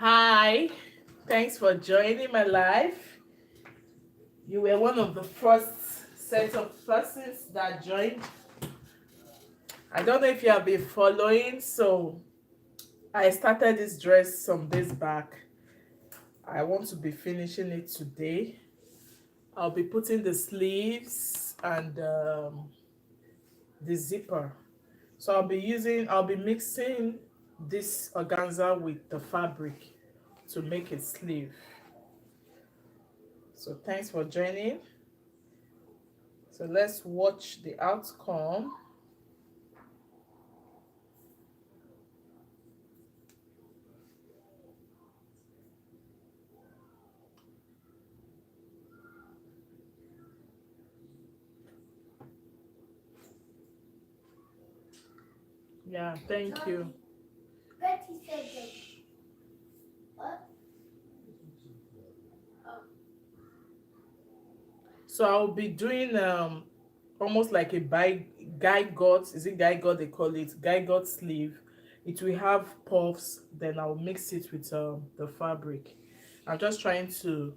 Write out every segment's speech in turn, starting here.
Hi, thanks for joining my live. You were one of the first set of persons that joined. I don't know if you have been following, so I started this dress some days back. I want to be finishing it today. I'll be putting the sleeves and the zipper. So I'll be mixing this organza with the fabric to make a sleeve. So thanks for joining. So let's watch the outcome. Yeah, thank you. Betty said that. What? Oh. So I'll be doing almost like a guy got, is it guy got they call it? Guy got sleeve. It will have puffs, then I'll mix it with the fabric. I'm just trying to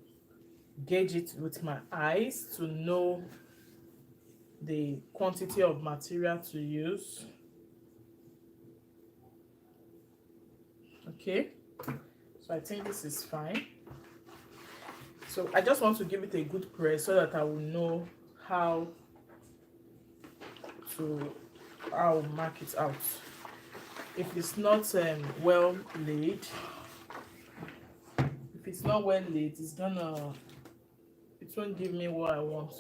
gauge it with my eyes to know the quantity of material to use. Okay, so I think this is fine. So I just want to give it a good press so that I will know how to I'll mark it out. If it's not well laid, if it's not well laid, it won't give me what I want.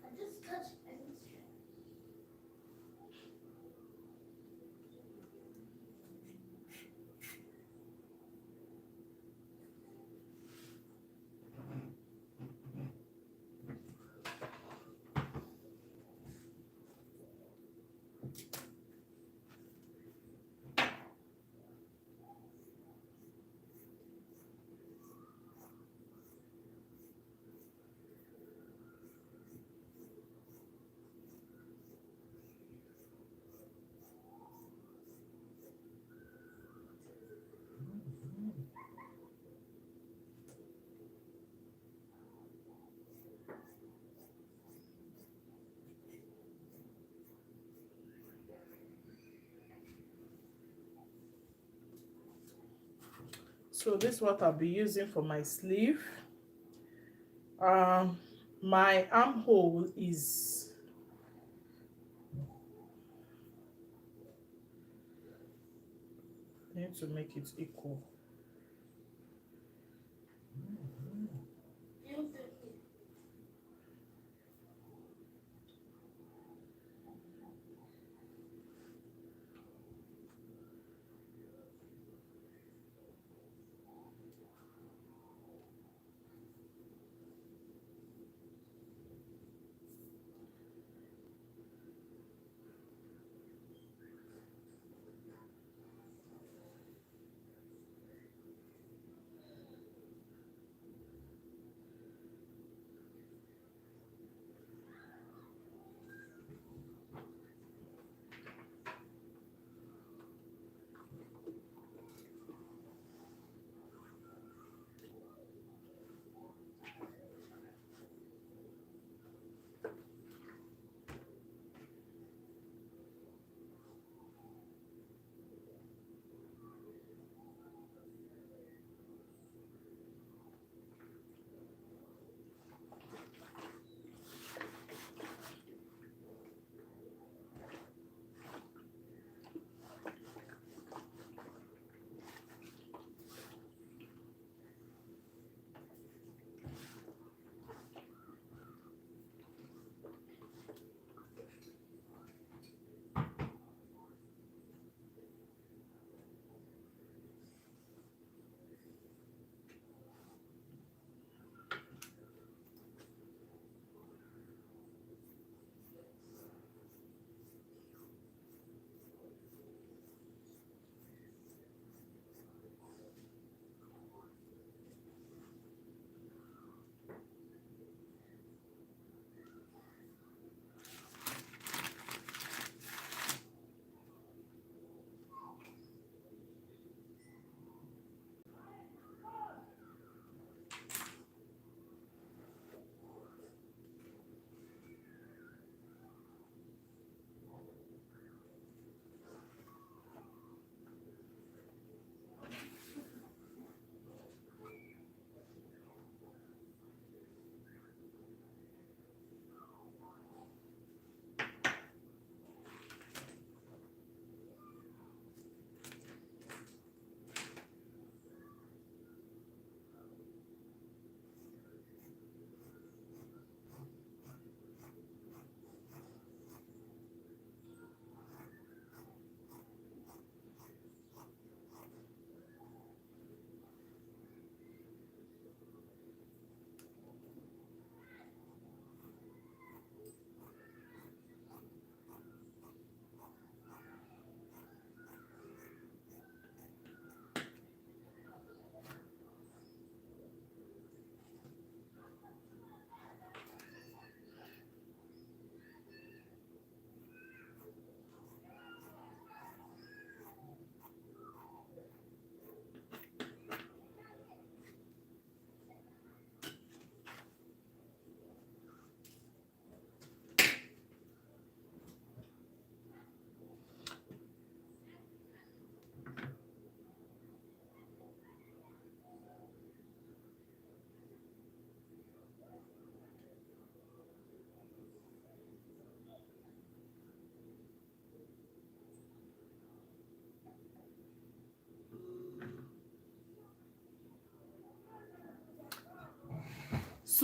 I just touched it. So this is what I'll be using for my sleeve. Um, my armhole is I need to make it equal.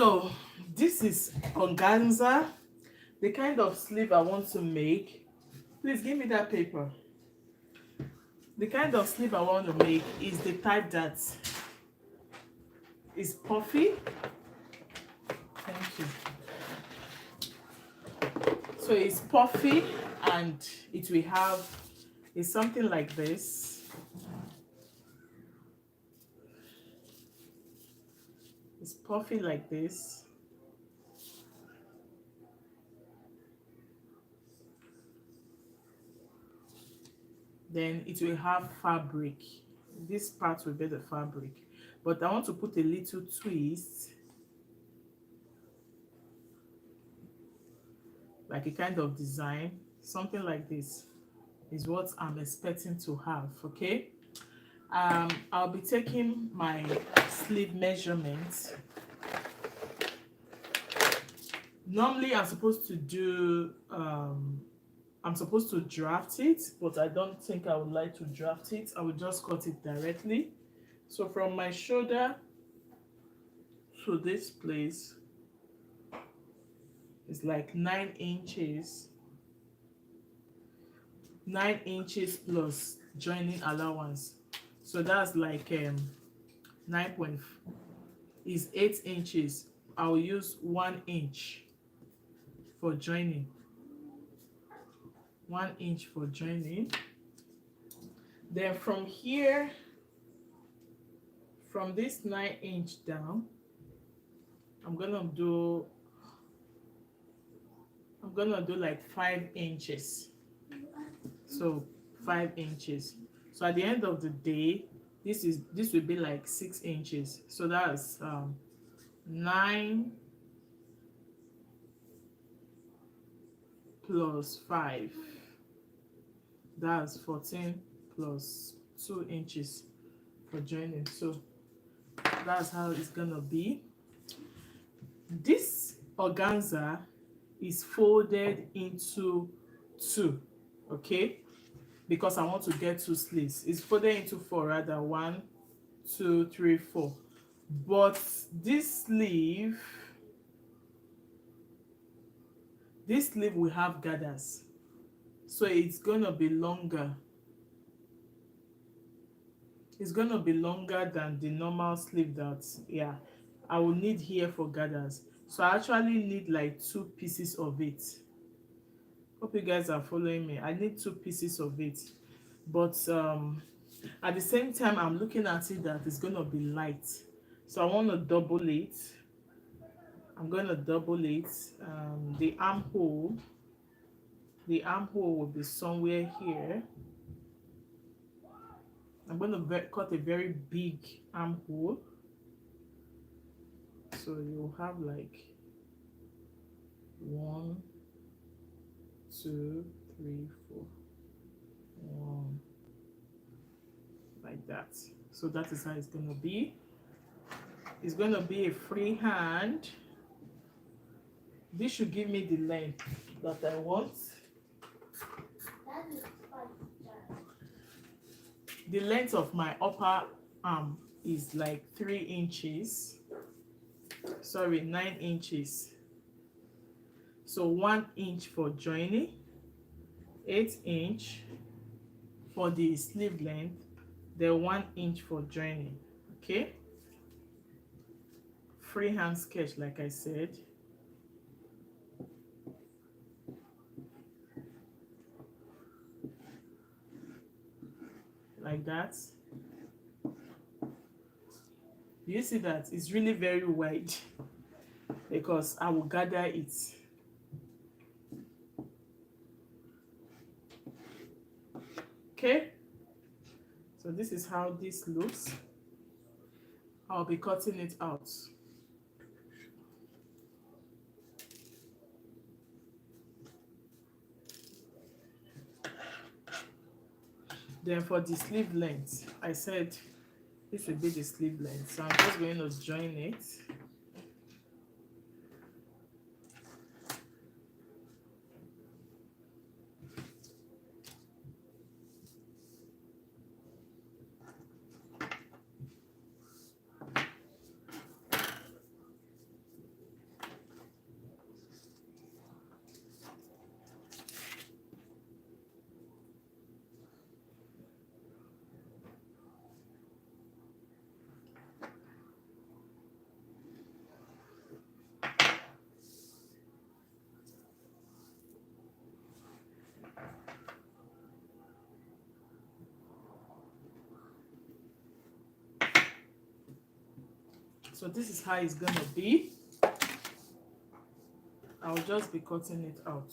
So this is organza. The kind of sleeve I want to make. Please give me that paper. The kind of sleeve I want to make is the type that is puffy. Thank you. So it's puffy and it will have it's something like this. It's puffy like this. Then it will have fabric. This part will be the fabric. But I want to put a little twist, like a kind of design, something like this is what I'm expecting to have. Okay, I'll be taking my sleeve measurements. Normally I'm supposed to do I'm supposed to draft it, but I don't think I would like to draft it. I will just cut it directly. So from my shoulder to this place is like 9 inches. 9 inches plus joining allowance. So that's like 9 is 8 inches. I'll use 1 inch for joining. 1 inch for joining. Then from here, from this 9 inch down, I'm gonna do like 5 inches. So 5 inches. So at the end of the day, this will be like 6 inches. So that's 9 plus 5. That's 14 plus 2 inches for joining. So that's how it's gonna be. This organza is folded into 2, okay, because I want to get 2 slits. It's folded into 4 rather. 1, 2, 3, 4. But this sleeve will have gathers, so it's gonna be longer. It's gonna be longer than the normal sleeve that I will need here for gathers. So I actually need like 2 pieces of it. Hope you guys are following me. I need 2 pieces of it, but at the same time I'm looking at it that it's gonna be light, so I want to double it. I'm gonna double it. The armhole will be somewhere here. I'm going to cut a very big armhole, so you'll have like 1, 2, 3, 4, 1, like that. So that is how it's going to be. It's going to be a free hand. This should give me the length that I want. The length of my upper arm is like 3 inches. Sorry, 9 inches. So 1 inch for joining, 8 inch for the sleeve length, then 1 inch for joining. Okay, freehand sketch, like I said. Like that. You see that it's really very wide because I will gather it. Okay, so this is how this looks. I'll be cutting it out. Then for the sleeve length, I said this will be the sleeve length, so I'm just going to join it. So this is how it's gonna be. I'll just be cutting it out.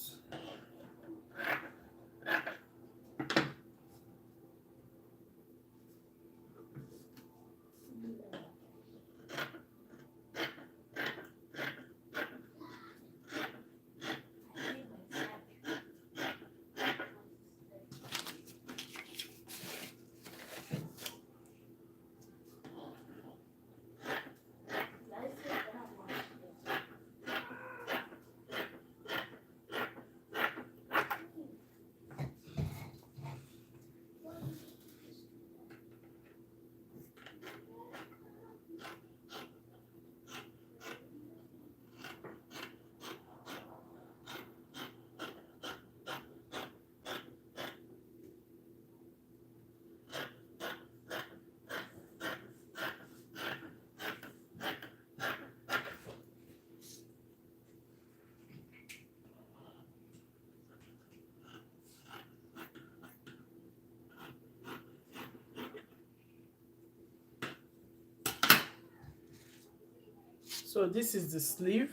So this is the sleeve.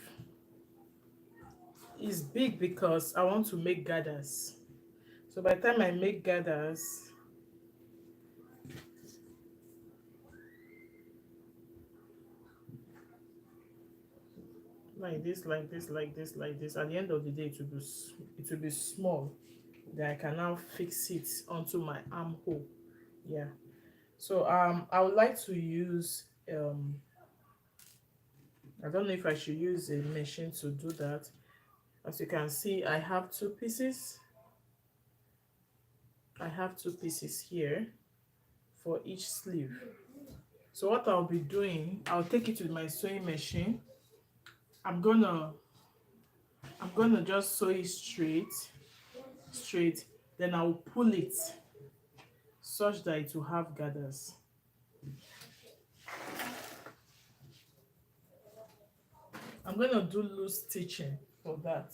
It's big because I want to make gathers. So by the time I make gathers, like this, like this, like this, like this, at the end of the day, it will be small. Then I can now fix it onto my armhole. Yeah. So I would like to use I don't know if I should use a machine to do that. As you can see, I have two pieces. I have two pieces here for each sleeve. So what I'll be doing, I'll take it with my sewing machine. I'm gonna just sew it straight, then I'll pull it such that it will have gathers. I'm gonna do loose stitching for that.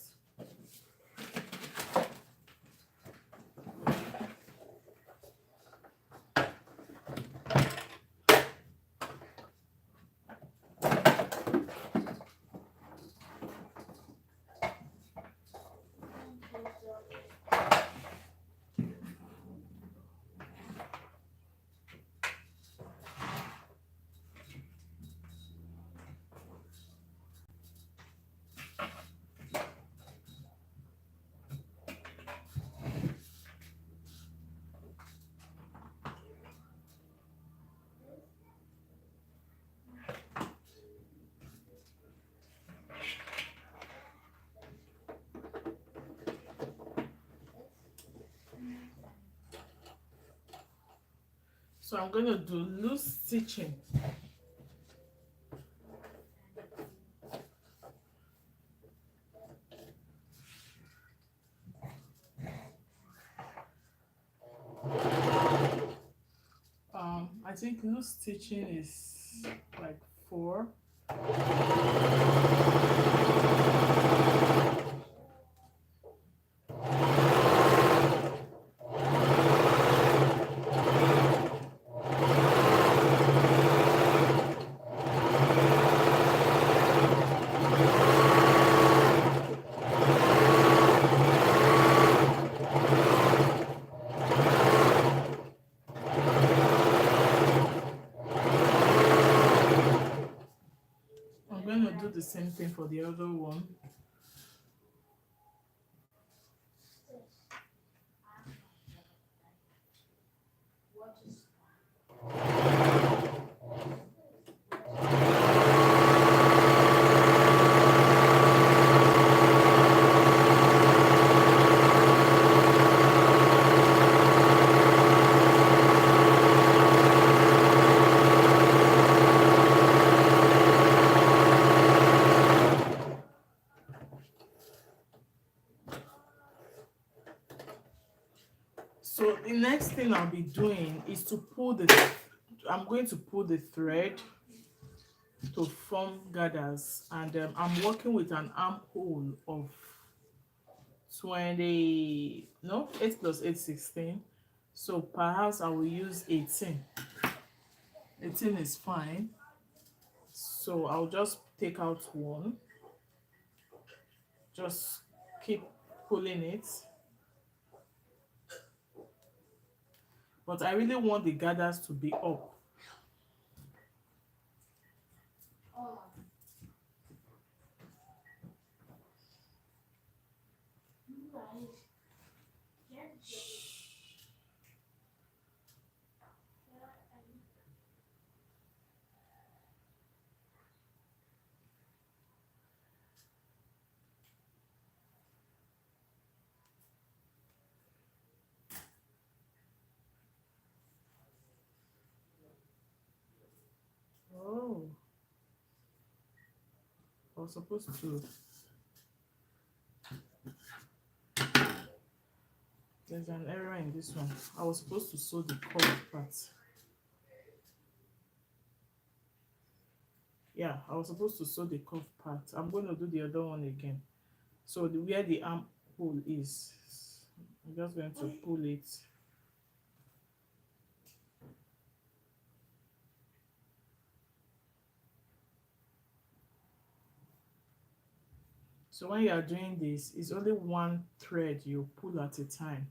So I'm going to do loose stitching. I think loose stitching is like 4. I'm going to do the same thing for the other one. So the next thing I'll be doing is to pull I'm going to pull the thread to form gathers, and I'm working with an armhole of 8 plus 8, 16. So perhaps I will use 18. 18 is fine. So I'll just take out one, just keep pulling it. But I really want the gathers to be up. Oh. Right. Oh, I was supposed to. There's an error in this one. I was supposed to sew the curved part. Yeah, I was supposed to sew the curved part. I'm going to do the other one again. So where the armhole is, I'm just going to pull it. So when you are doing this, it's only one thread you pull at a time.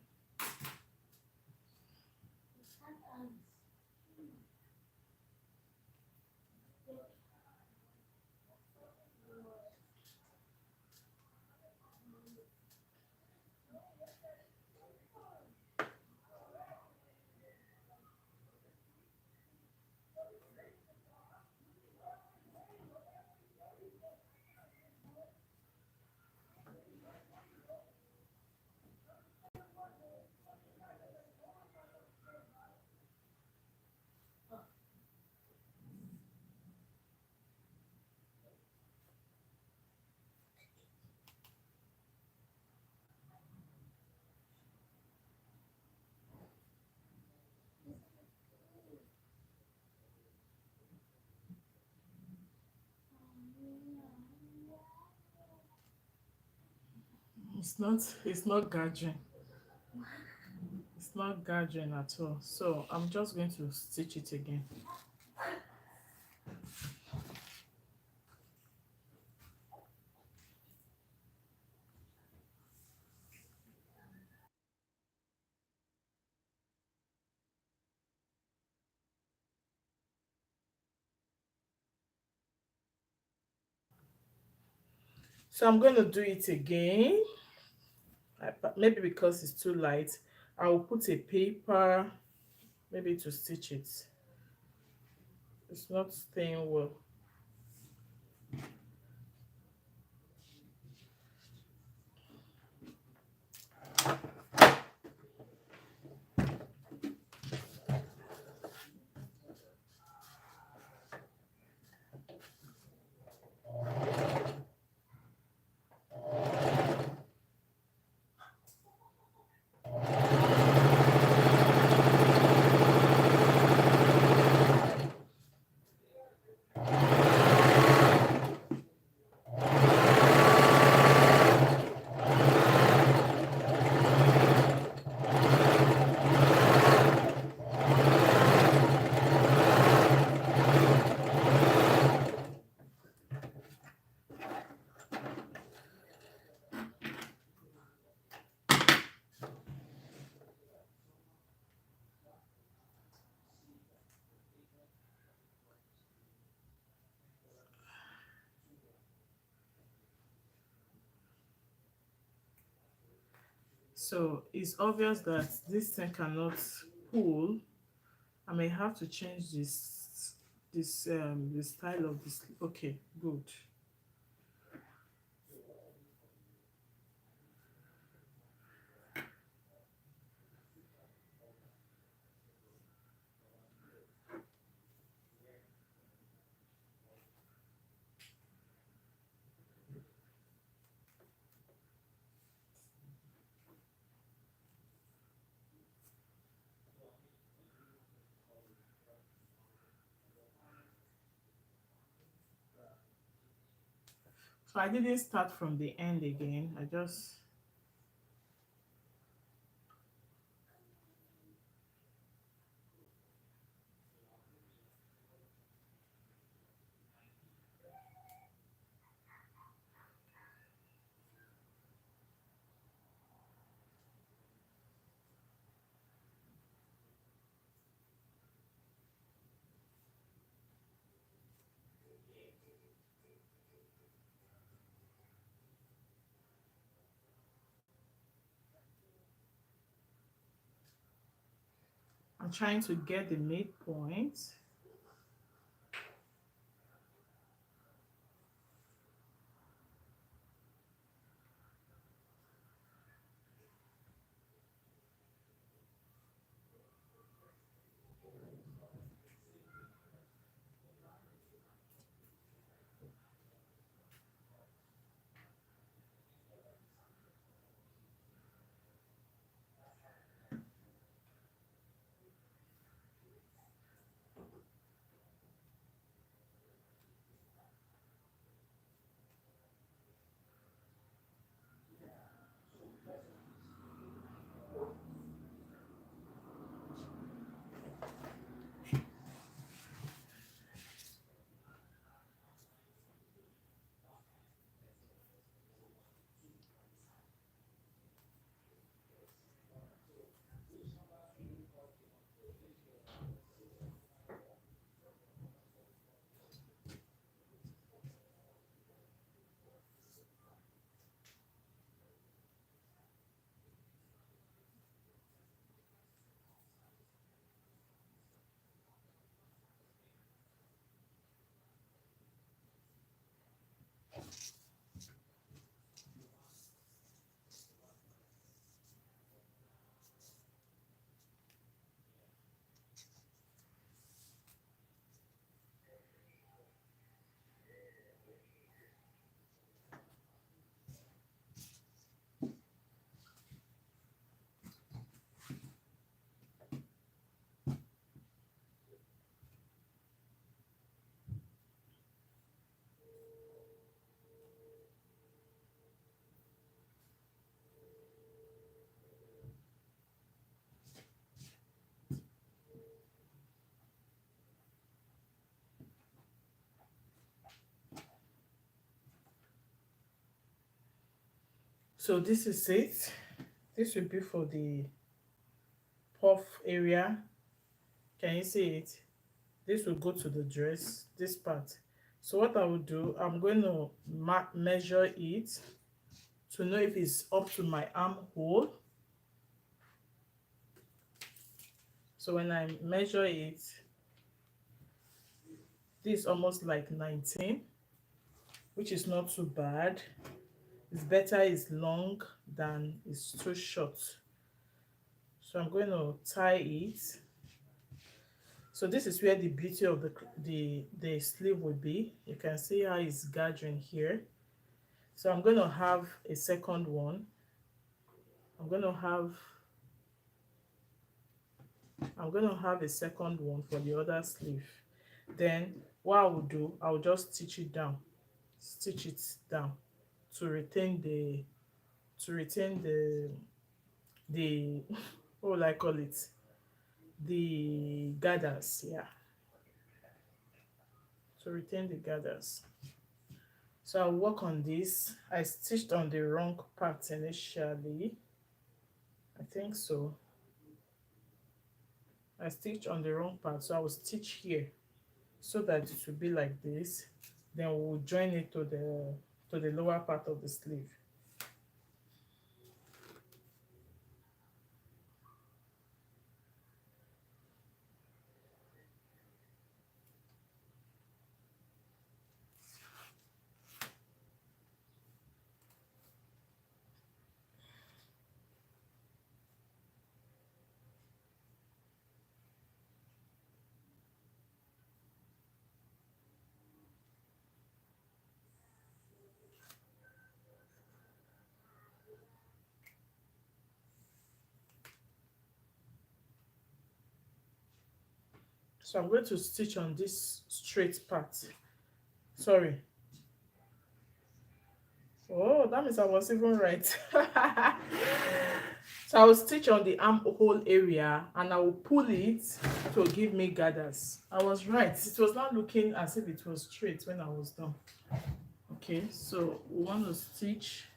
It's not gathering. It's not gathering at all. So I'm just going to stitch it again. So I'm going to do it again. Maybe because it's too light, I will put a paper maybe to stitch it. It's not staying well. So it's obvious that this thing cannot pull. I may have to change the style of this. Okay, good. So I didn't start from the end again. I just trying to get the midpoint. So this is it. This will be for the puff area. Can you see it? This will go to the dress, this part. So what I will do, I'm going to measure it to know if it's up to my armhole. So when I measure it, this is almost like 19, which is not too bad. It's better it's long than it's too short. So I'm going to tie it. So this is where the beauty of the sleeve will be. You can see how it's gathering here. So I'm going to have a second one. I'm going to have a second one for the other sleeve. Then what I will do, I will just stitch it down to retain the what will I call it, the gathers. Yeah, to retain the gathers. So I'll work on this. I stitched on the wrong part initially, I think so. I stitched on the wrong part, so I will stitch here so that it will be like this. Then we'll join it to the lower part of the sleeve. So I'm going to stitch on this straight part. Sorry. Oh, that means I was even right. So I will stitch on the armhole area and I will pull it to give me gathers. I was right. It was not looking as if it was straight when I was done. Okay, so we want to stitch.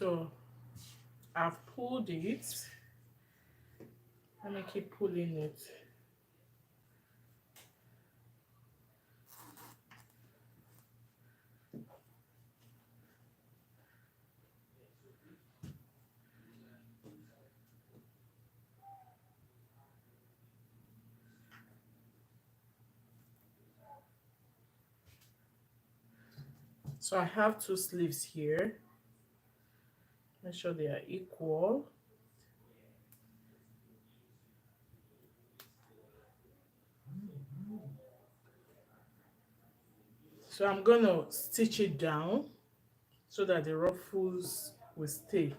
So I've pulled it. Let me keep pulling it. So I have two sleeves here. Make sure they are equal. So I'm gonna stitch it down so that the ruffles will stay.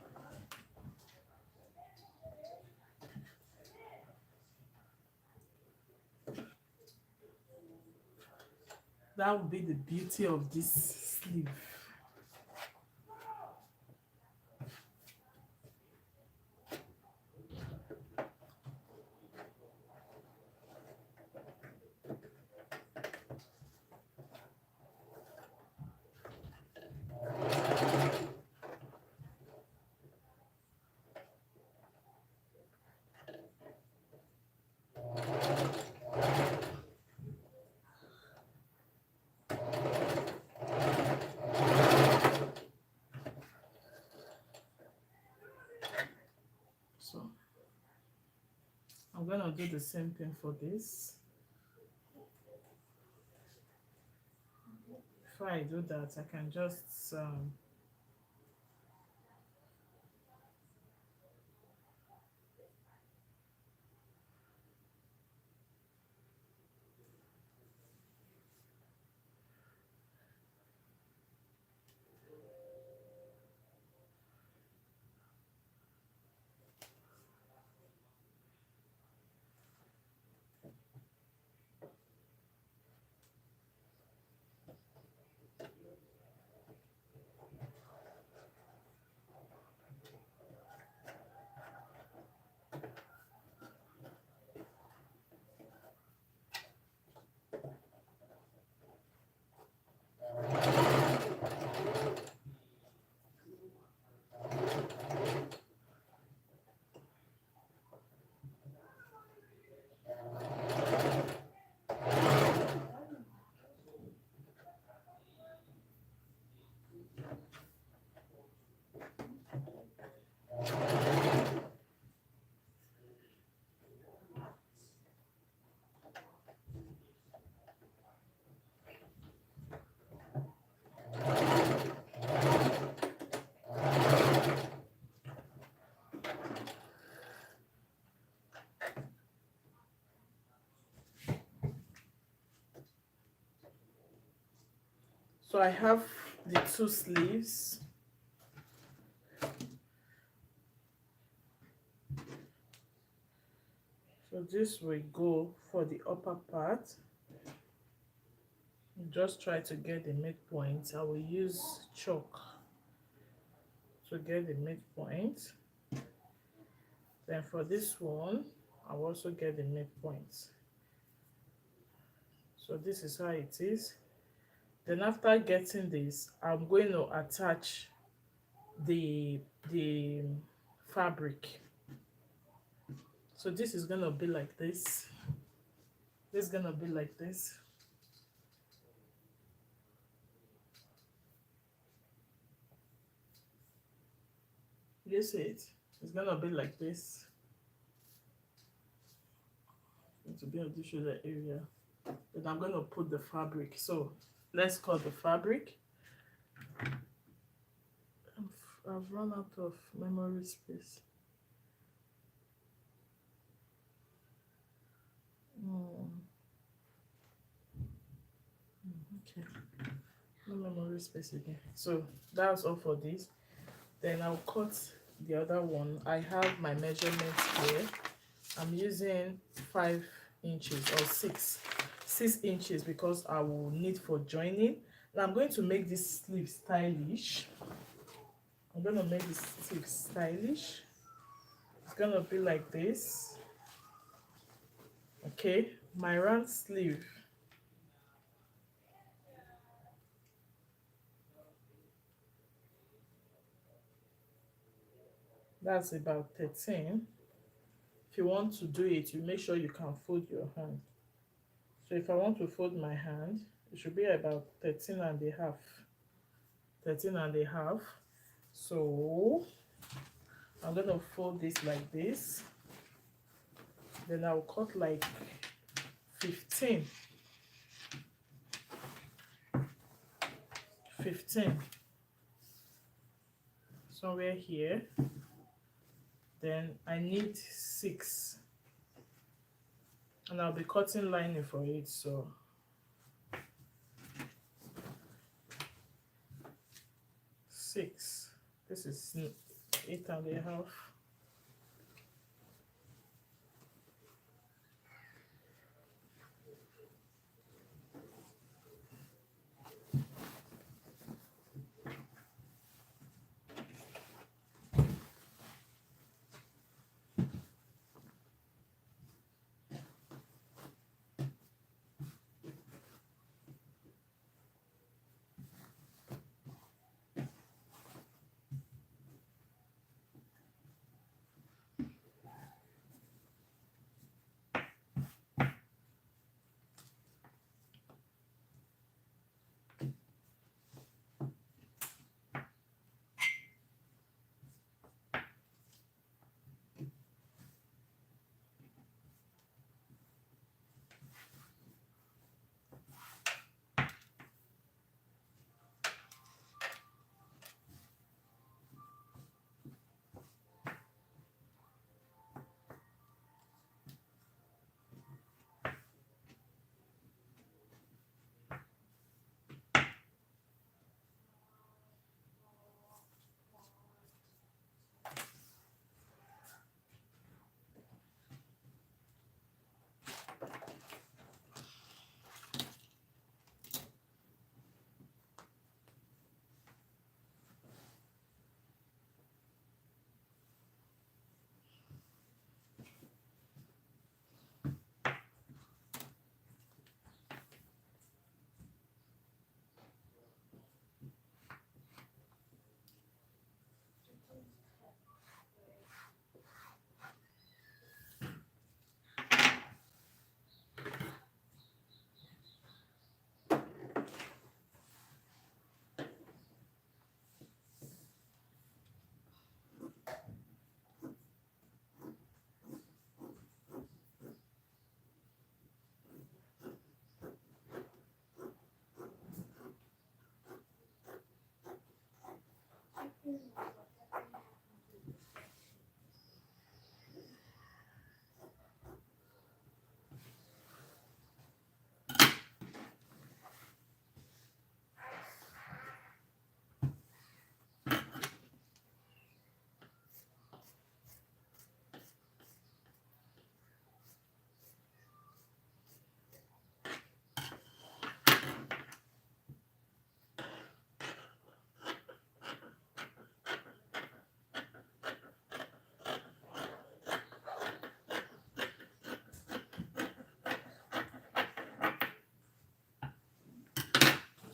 That would be the beauty of this sleeve. So I'm gonna do the same thing for this. Before I do that, I can just so I have the two sleeves. So this will go for the upper part. Just try to get the midpoint. I will use chalk to get the midpoint. Then for this one, I'll also get the midpoint. So this is how it is. Then after getting this, I'm going to attach the fabric. So this is gonna be like this. This is gonna be like this. You see it? It's gonna be like this. to be on the shoulder area. Then I'm going to put the fabric. So let's cut the fabric. I've run out of memory space. Okay, no memory space again. So that's all for this. Then I'll cut the other one. I have my measurements here. I'm using 5 inches or 6 inches because I will need for joining. Now I'm going to make this sleeve stylish. I'm going to make this sleeve stylish. It's going to be like this. Okay, my round sleeve. That's about 13. If you want to do it, you make sure you can fold your hand. So if I want to fold my hand, it should be about 13 and a half. 13 and a half. So I'm going to fold this like this. Then I'll cut like 15. 15. Somewhere here. Then I need 6. And I'll be cutting lining for it, so 6. This is 8 and a half.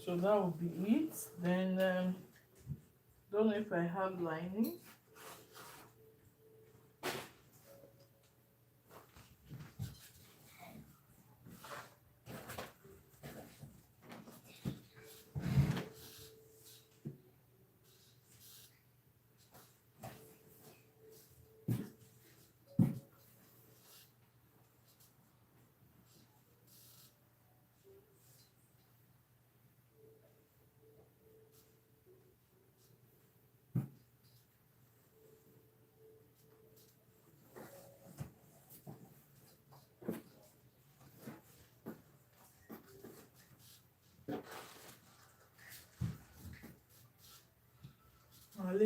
So that will be it. Then don't know if I have lining.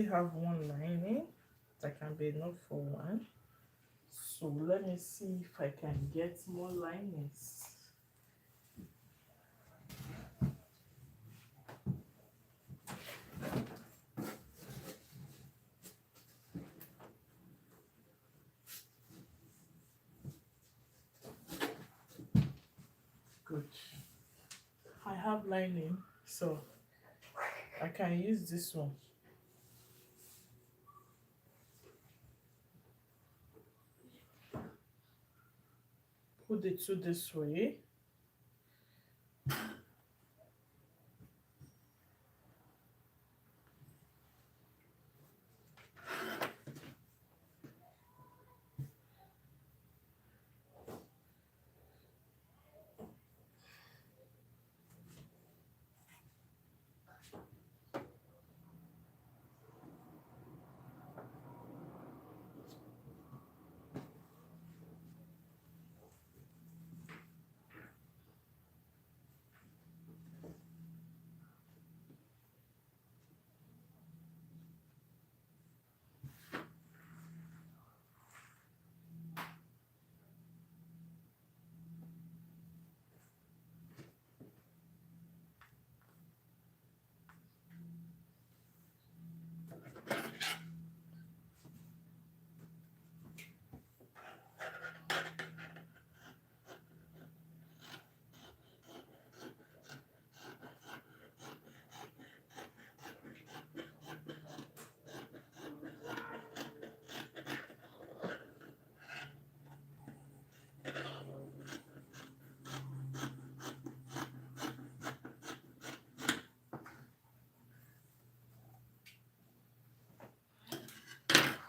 only have one lining. That can be enough for one. So let me see if I can get more linings. Good. I have lining, so I can use this one. Put the two this way.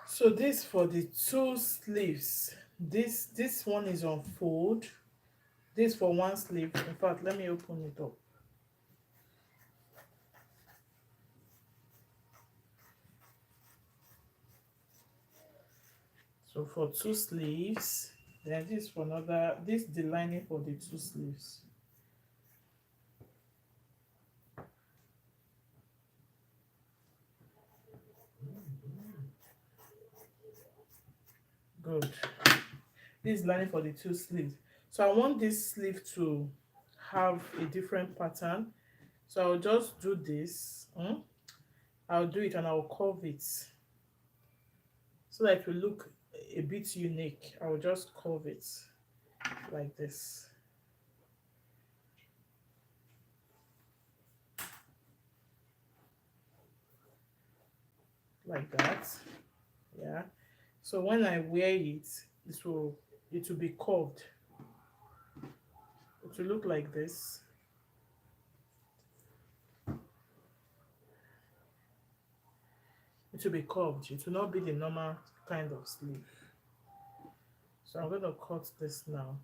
So this for the two sleeves. This one is on fold. This for one sleeve. In fact, let me open it up. So for two sleeves, then this for another, this the lining for the two sleeves. Good. This is lining for the two sleeves. So I want this sleeve to have a different pattern. So I'll just do this. I'll do it and I'll curve it so that it will look a bit unique. I'll just curve it like this. Like that. Yeah. So when I wear it, it will be curved. It will look like this. It will be curved. It will not be the normal kind of sleeve. So I'm going to cut this now.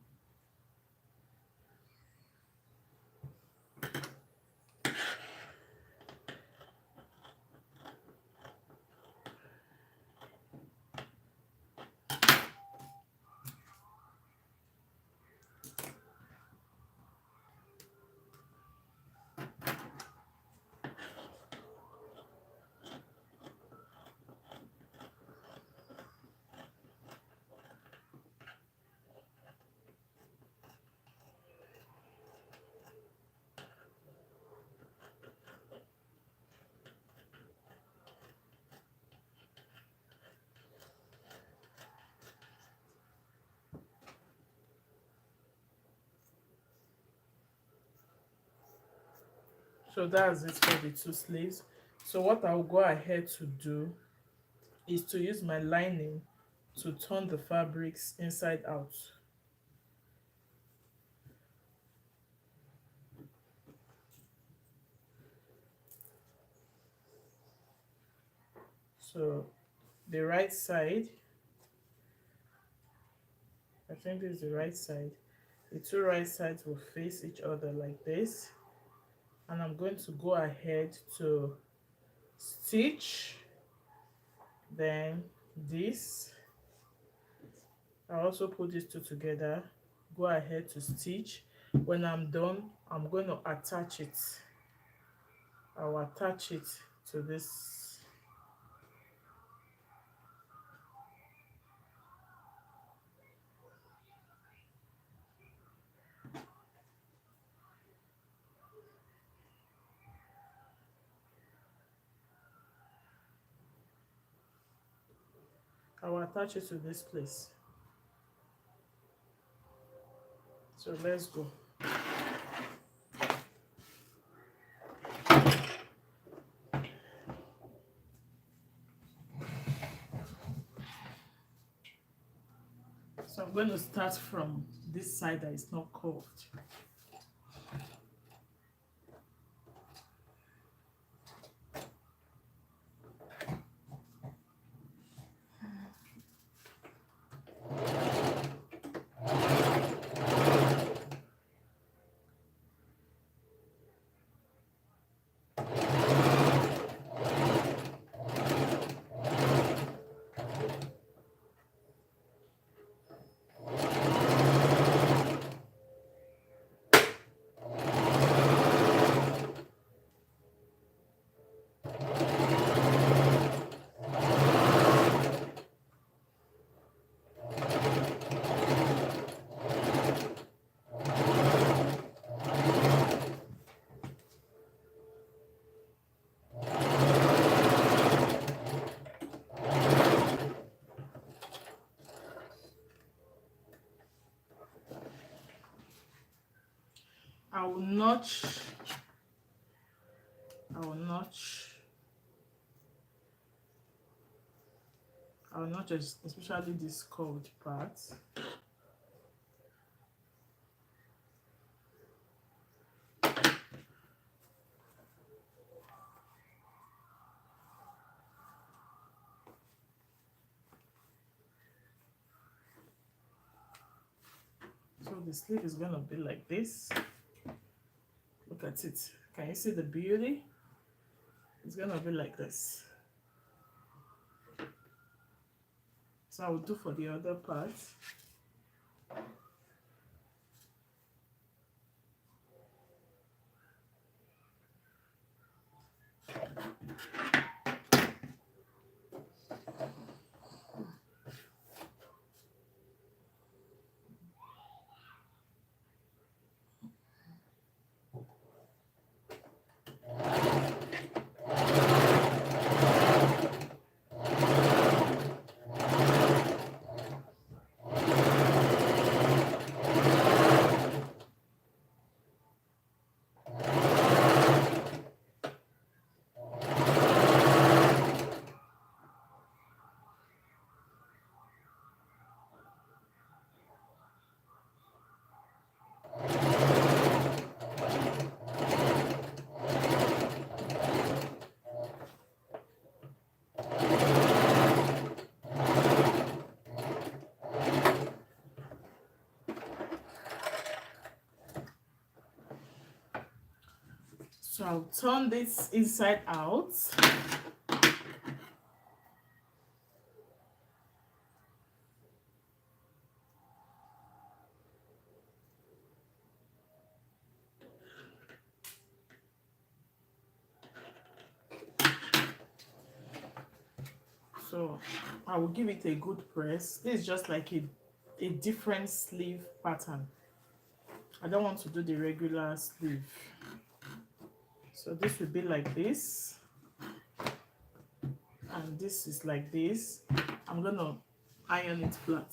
So that's it for the two sleeves. So what I'll go ahead to do is to use my lining to turn the fabrics inside out. So the right side, I think this is the right side. The two right sides will face each other like this. And I'm going to go ahead to stitch. Then this, I also put these two together. Go ahead to stitch. When I'm done, I'm going to attach it. I'll attach it to this I will attach it to this place. So let's go. So I'm going to start from this side that is not curved. I will notch, I will notch, especially this curved part. So the sleeve is going to be like this. Look at it. Can you see the beauty? It's going to be like this. So I will do for the other part. So I'll turn this inside out. So I will give it a good press. This is just like a different sleeve pattern. I don't want to do the regular sleeve. So this will be like this. And this is like this. I'm gonna iron it flat.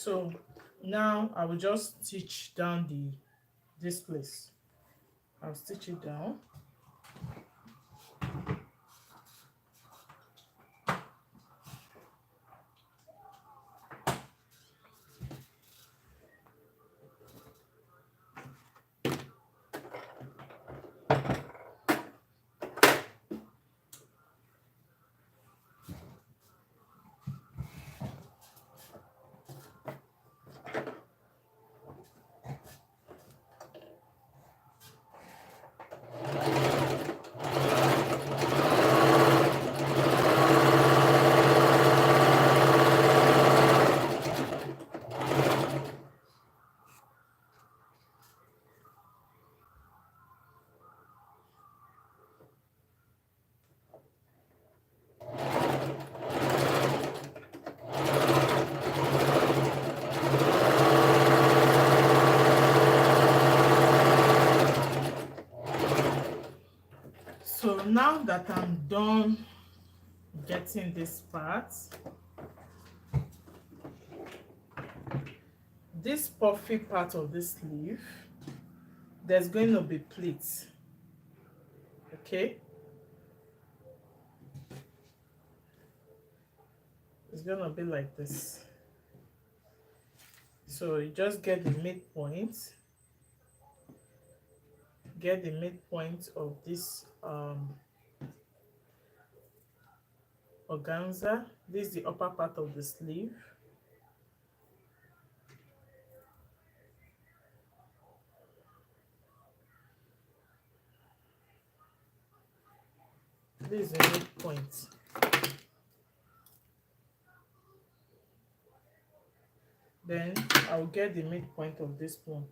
So now I will just stitch down this place. I'll stitch it down. So now that I'm done getting this part, this puffy part of this sleeve, there's going to be pleats. Okay, it's gonna be like this. So you just get the midpoint, of this organza. This is the upper part of the sleeve. This is the midpoint. Then I'll get the midpoint of this one.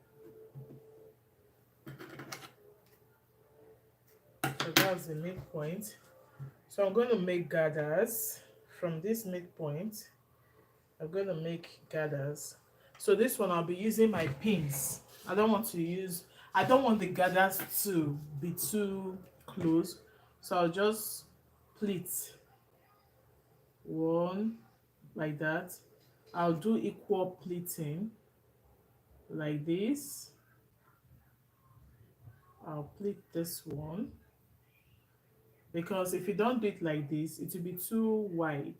So that's the midpoint. So I'm going to make gathers from this midpoint. I'm going to make gathers. So this one I'll be using my pins. I don't want the gathers to be too close. So I'll just pleat one like that. I'll do equal pleating like this. I'll pleat this one, because if you don't do it like this, it will be too wide.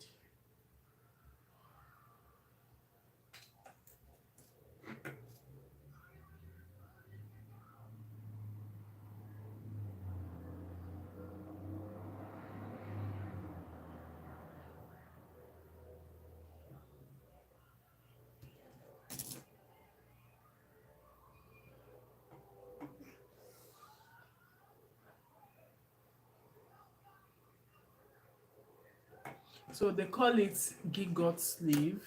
So they call it gigot sleeve.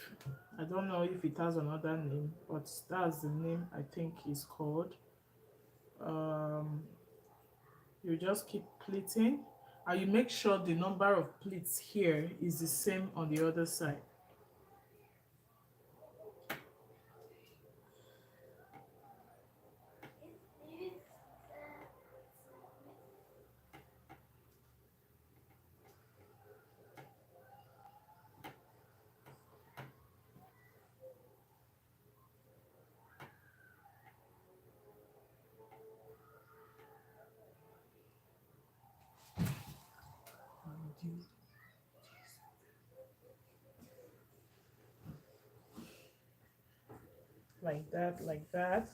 I don't know if it has another name, but that's the name I think it's called. You just keep pleating, and you make sure the number of pleats here is the same on the other side. Like that, like that.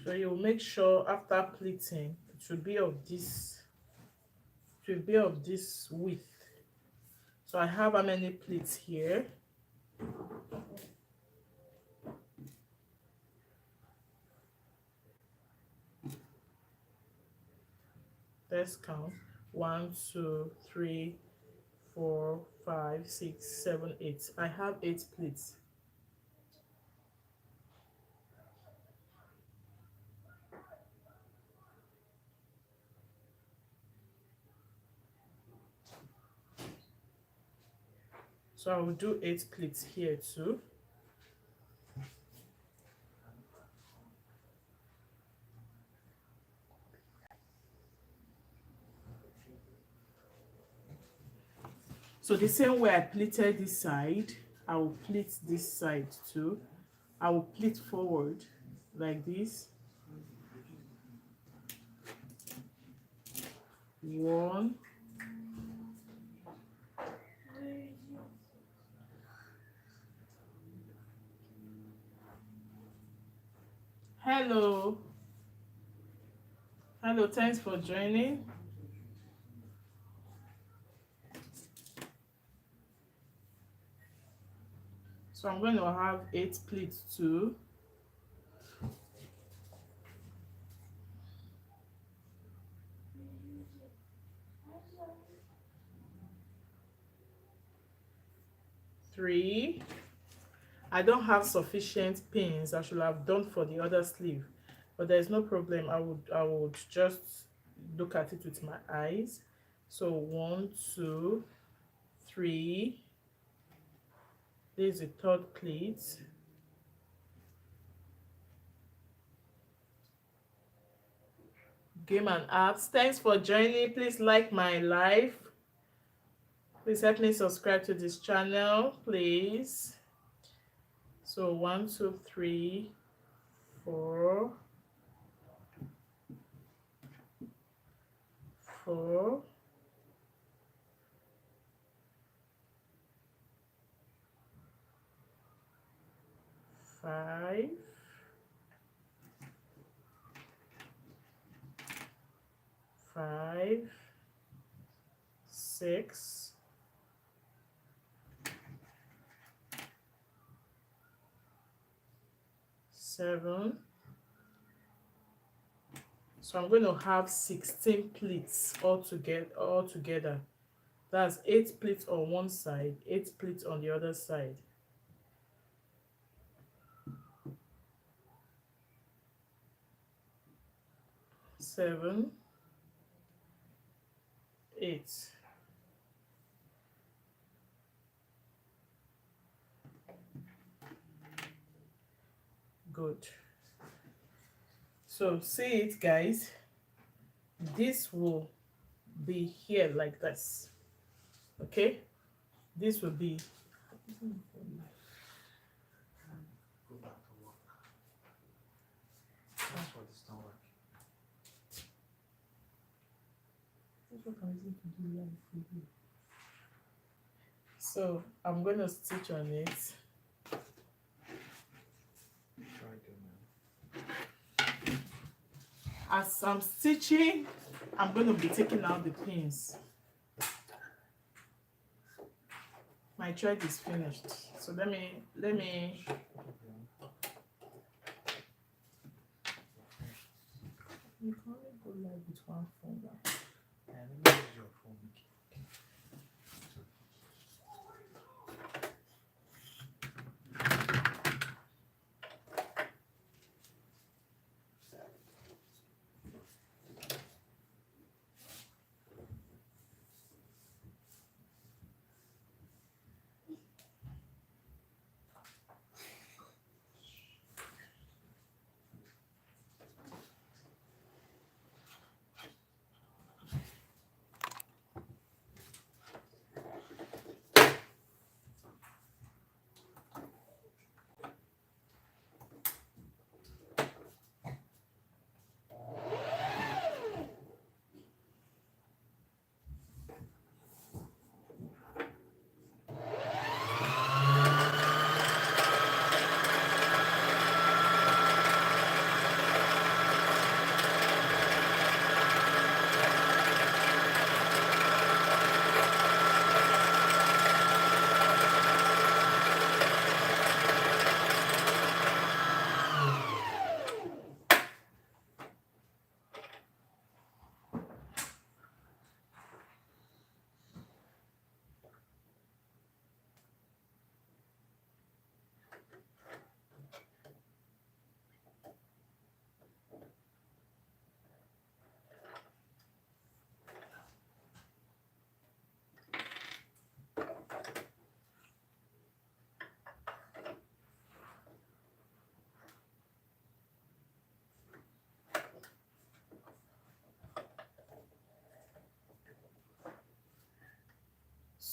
So you'll make sure after pleating it should be of this, width. So I have how many pleats here? Let's count. 1, 2, 3, 4, 5, 6, 7, 8. I have 8 pleats. So I will do 8 pleats here too. So the same way I pleated this side, I will pleat this side too. I will pleat forward like this. 1, hello, hello, thanks for joining. So I'm going to have 8 pleats too. Three. I don't have sufficient pins. I should have done for the other sleeve, but there's no problem. I would just look at it with my eyes. So 1, 2, 3. This is the third pleat. Game and apps. Thanks for joining. Please like my live. Please help me subscribe to this channel, please. So 1, 2, 3, 4, 4, 5, 5, 6, 7. So I'm going to have 16 pleats all together. That's 8 pleats on one side, 8 pleats on the other side. 7, 8. Good. So see it, guys. This will be here like this. Okay? This will be Go back to work. That's why it's not working. So I'm going to stitch on it. Try again, man. As I'm stitching, I'm going to be taking out the pins. My thread is finished. So let me you can only go live with one phone now. And let me use your phone.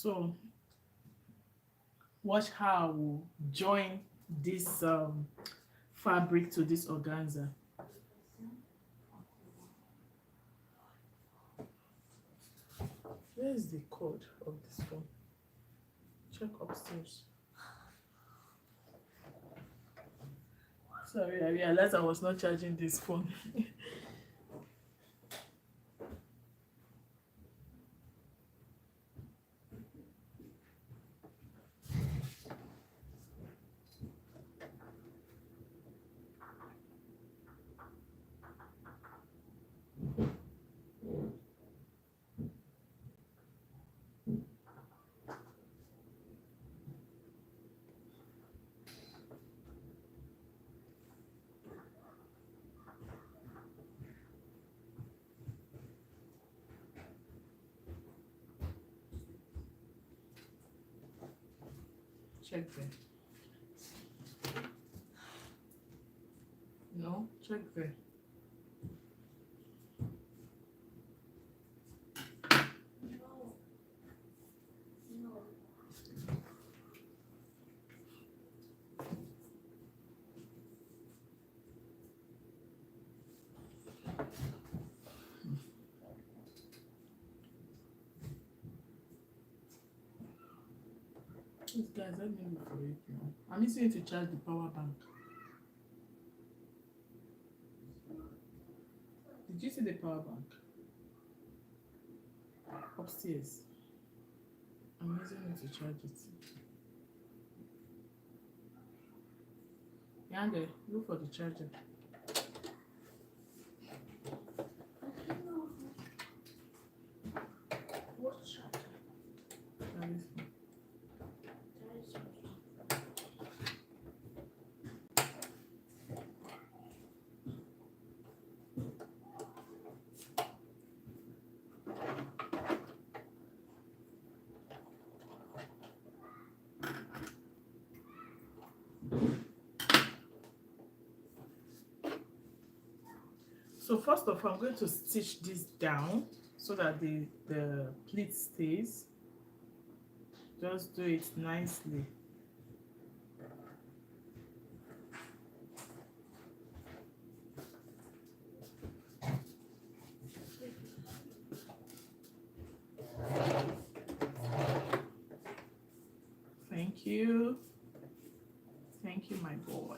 So watch how I will join this fabric to this organza. Where is the code of this phone? Check upstairs. Sorry, I realized I was not charging this phone. Check there. No, check there. No. No. Please, guys, let me look for it now. I'm using it to charge the power bank. Did you see the power bank? Upstairs. I'm using it to charge it. Yande, look for the charger. What charger? That is fine. So first of all, I'm going to stitch this down so that the pleat stays. Just do it nicely. Thank you. Thank you, my boy.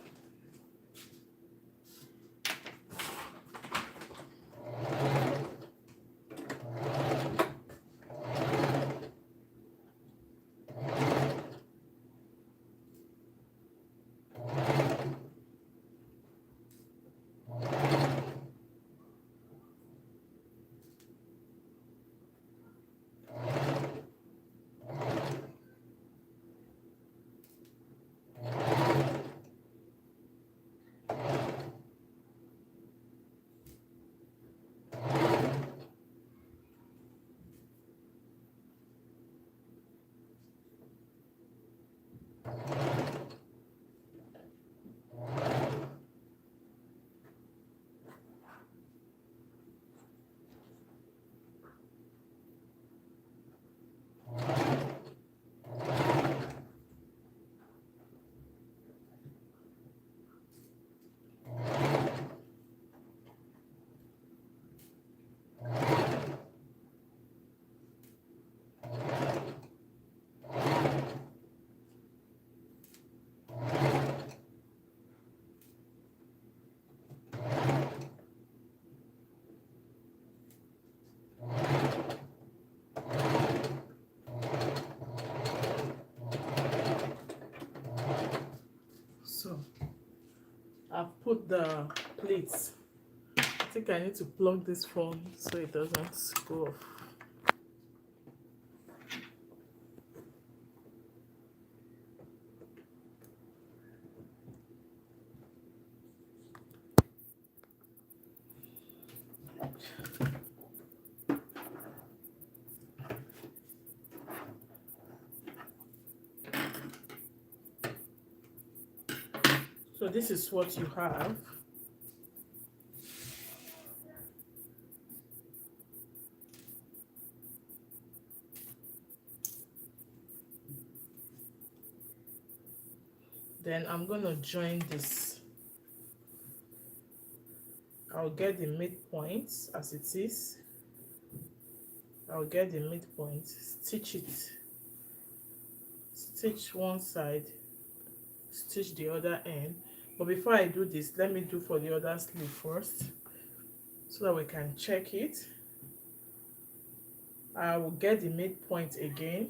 So I've put the plates. I think I need to plug this phone so it doesn't go off. So this is what you have. Then I'm gonna join this. I'll get the midpoint as it is. I'll get the midpoint, stitch it, stitch one side, stitch the other end. But before I do this, let me do for the other sleeve first so that we can check it. I will get the midpoint again.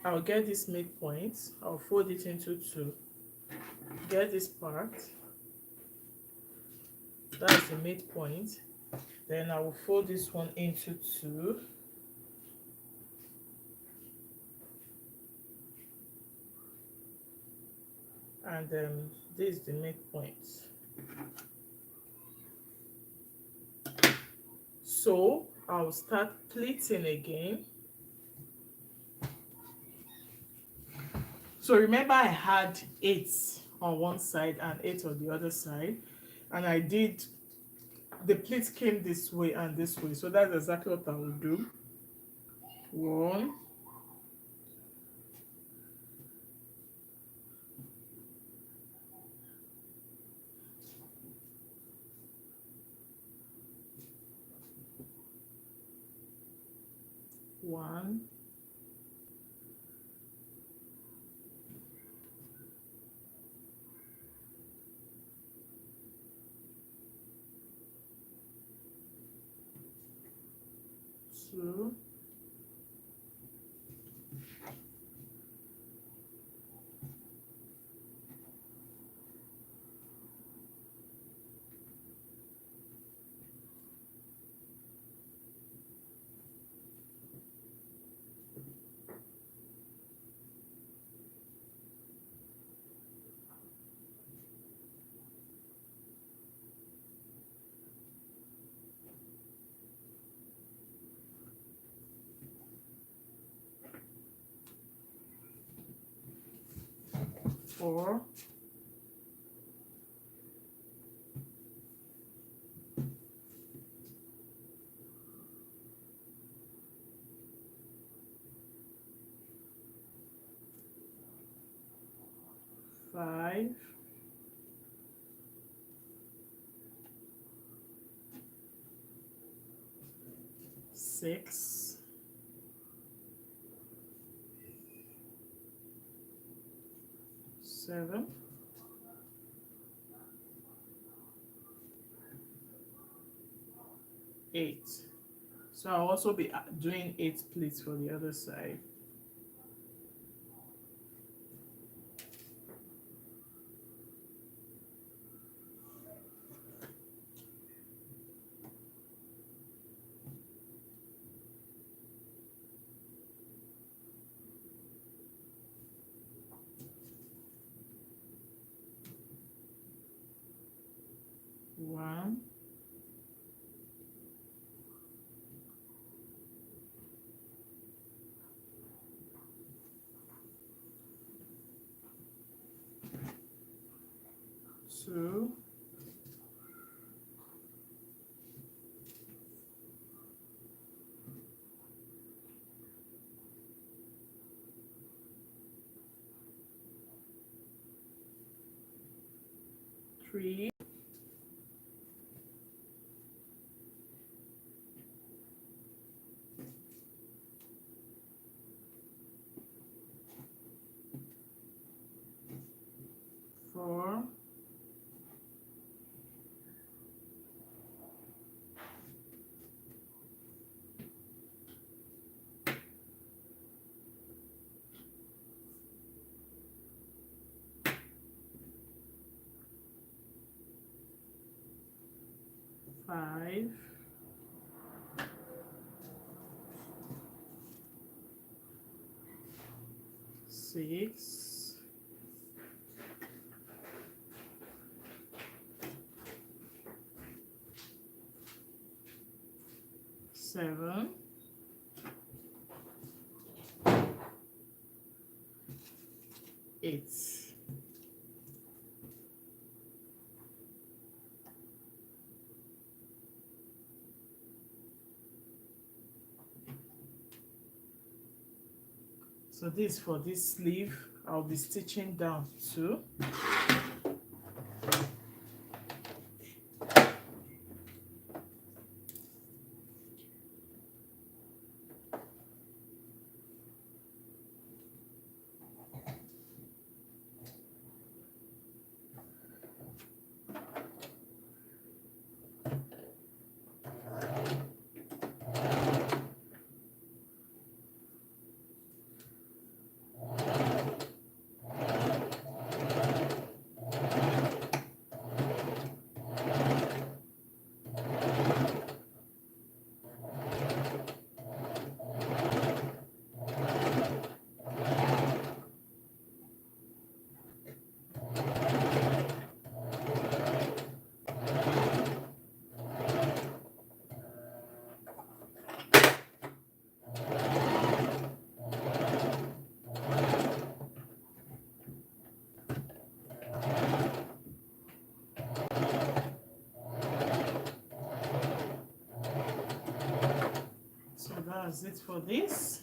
I'll get this midpoint, I'll fold it into two, get this part, that's the midpoint. Then I will fold this one into two, and this is the midpoint. So I'll start pleating again. So remember I had 8 on one side and 8 on the other side, and I did, the pleat came this way and this way, so that's exactly what I will do. 1, 1, 2, 4, 5, 6, 7, 8. So I'll also be doing 8 pleats for the other side. One, 2, 3, 4, 5, 6, 7, 8. So this for this sleeve, I'll be stitching down too. So that's it for this.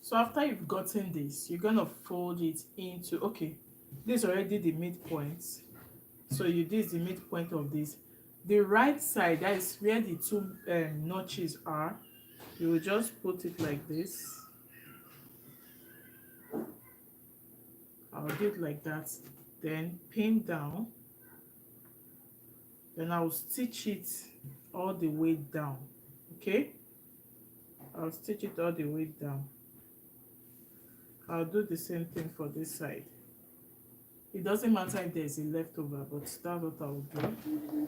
So after you've gotten this, you're gonna fold it into, okay, this is already the midpoint. So you this is the midpoint of this. The right side, that is where the two notches are, you will just put it like this. I'll do it like that. Then pin down. Then I'll stitch it all the way down. Okay? I'll stitch it all the way down. I'll do the same thing for this side. It doesn't matter if there's a leftover, but that's what I'll do.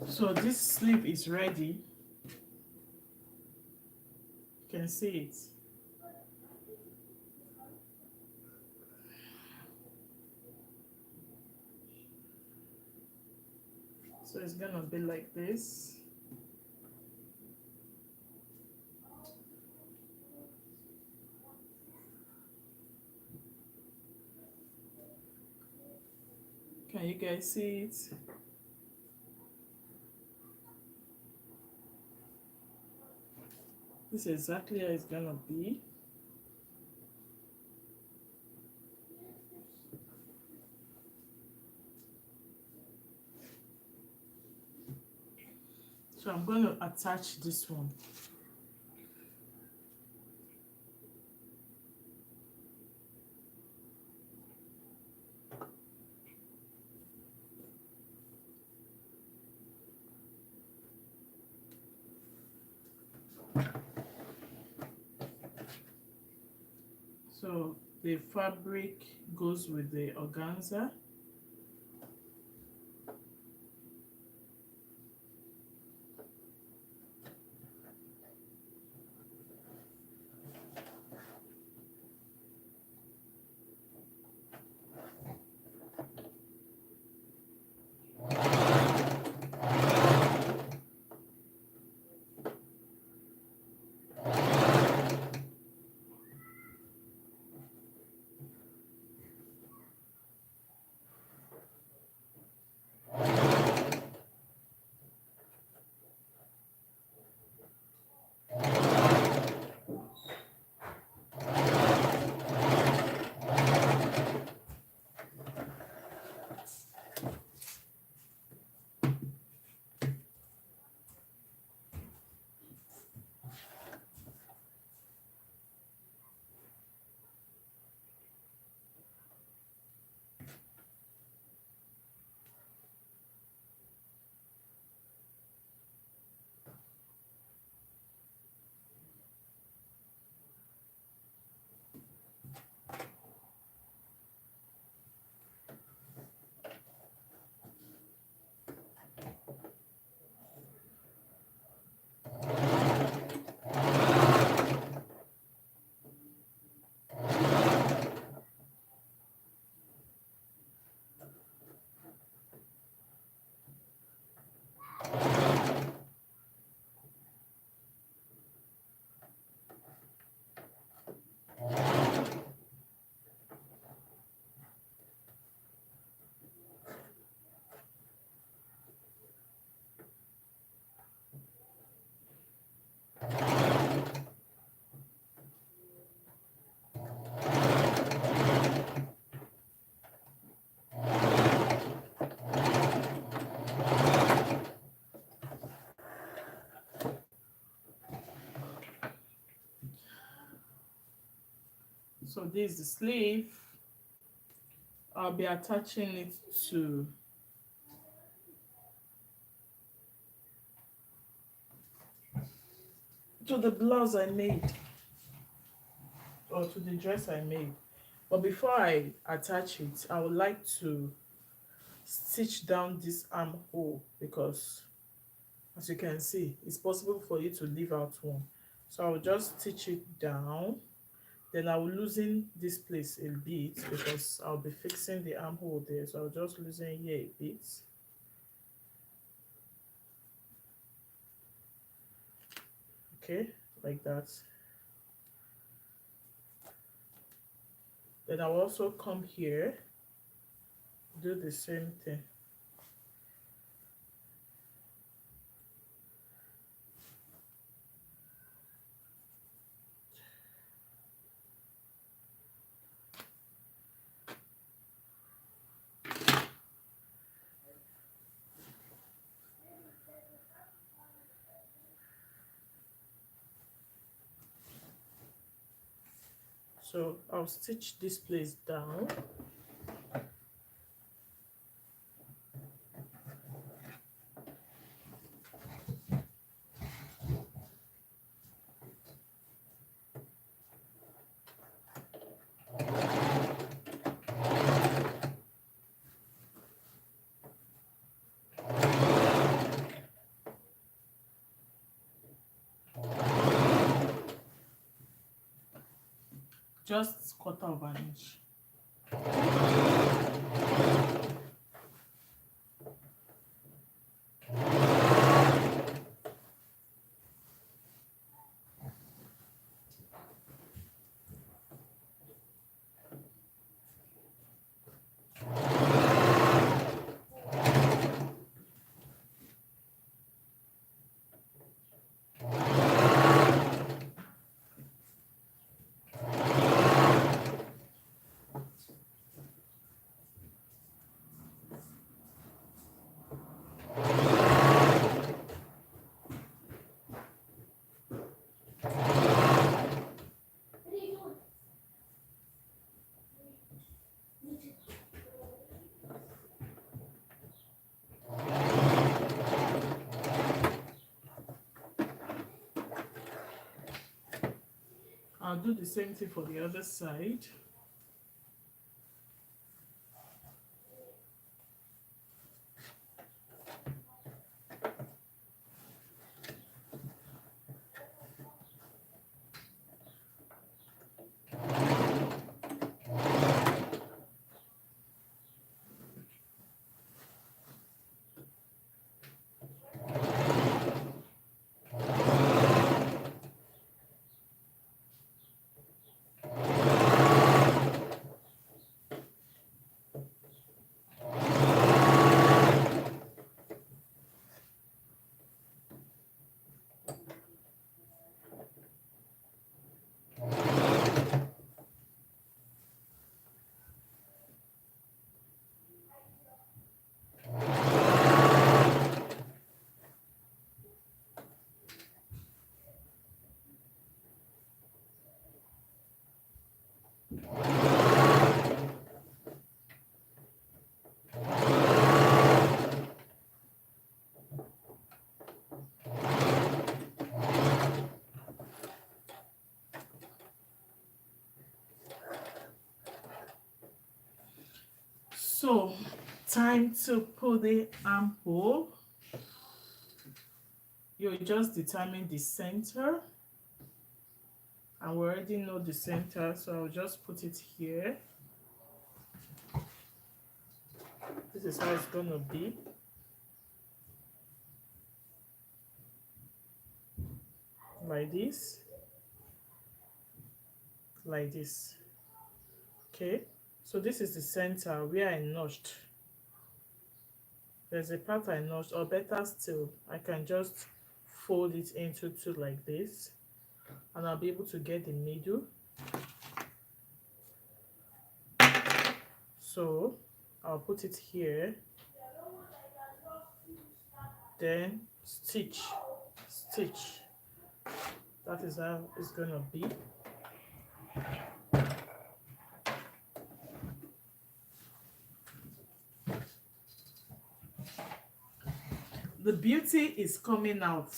So this sleeve is ready. You can see it. So it's gonna be like this. can see it. This is exactly how it's gonna be. So I'm going to attach this one. So the fabric goes with the organza. So this is the sleeve. I'll be attaching it to the blouse I made, or to the dress I made. But before I attach it, I would like to stitch down this armhole, because as you can see, it's possible for you to leave out one. So I will just stitch it down. Then I will loosen this place a bit, because I'll be fixing the armhole there. So I'll just loosen here a bit. Okay, like that. Then I'll also come here, do the same thing. So I'll stitch this place down. Just quarter of an inch. I'll do the same thing for the other side. So, time to put the armhole. You just determine the center. And we already know the center, so I'll just put it here. This is how it's gonna be. Like this. Like this. Okay, so this is the center where I notched. There's a part I notched, or better still, I can just fold it into two like this, and I'll be able to get the middle. So I'll put it here, then stitch. That is how it's gonna be. The beauty is coming out.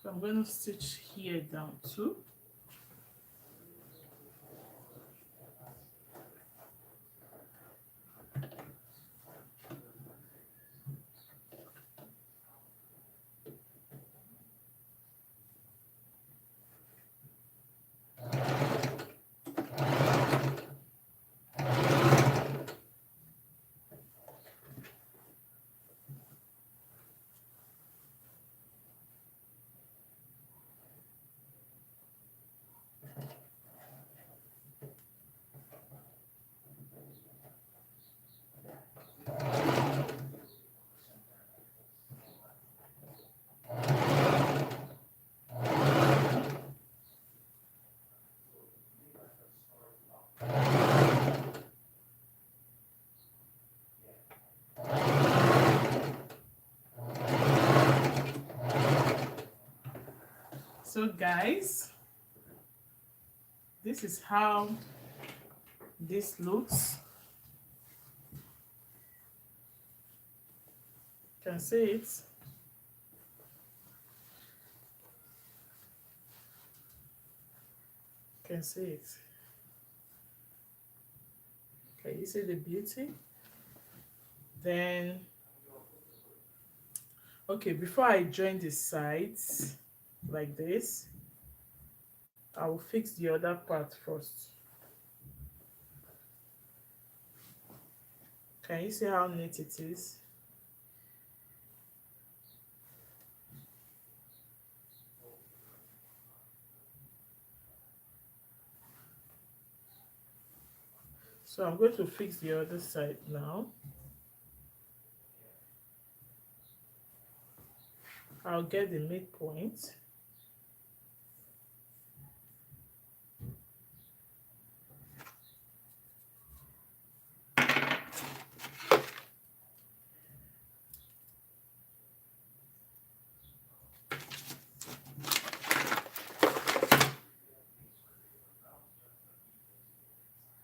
So I'm going to stitch here down too. So guys, this is how this looks. You can see it. You can see it. Okay, you see the beauty? Then, okay, before I join the sides like this, I will fix the other part first. Can you see how neat it is? So I'm going to fix the other side now. I'll get the midpoint.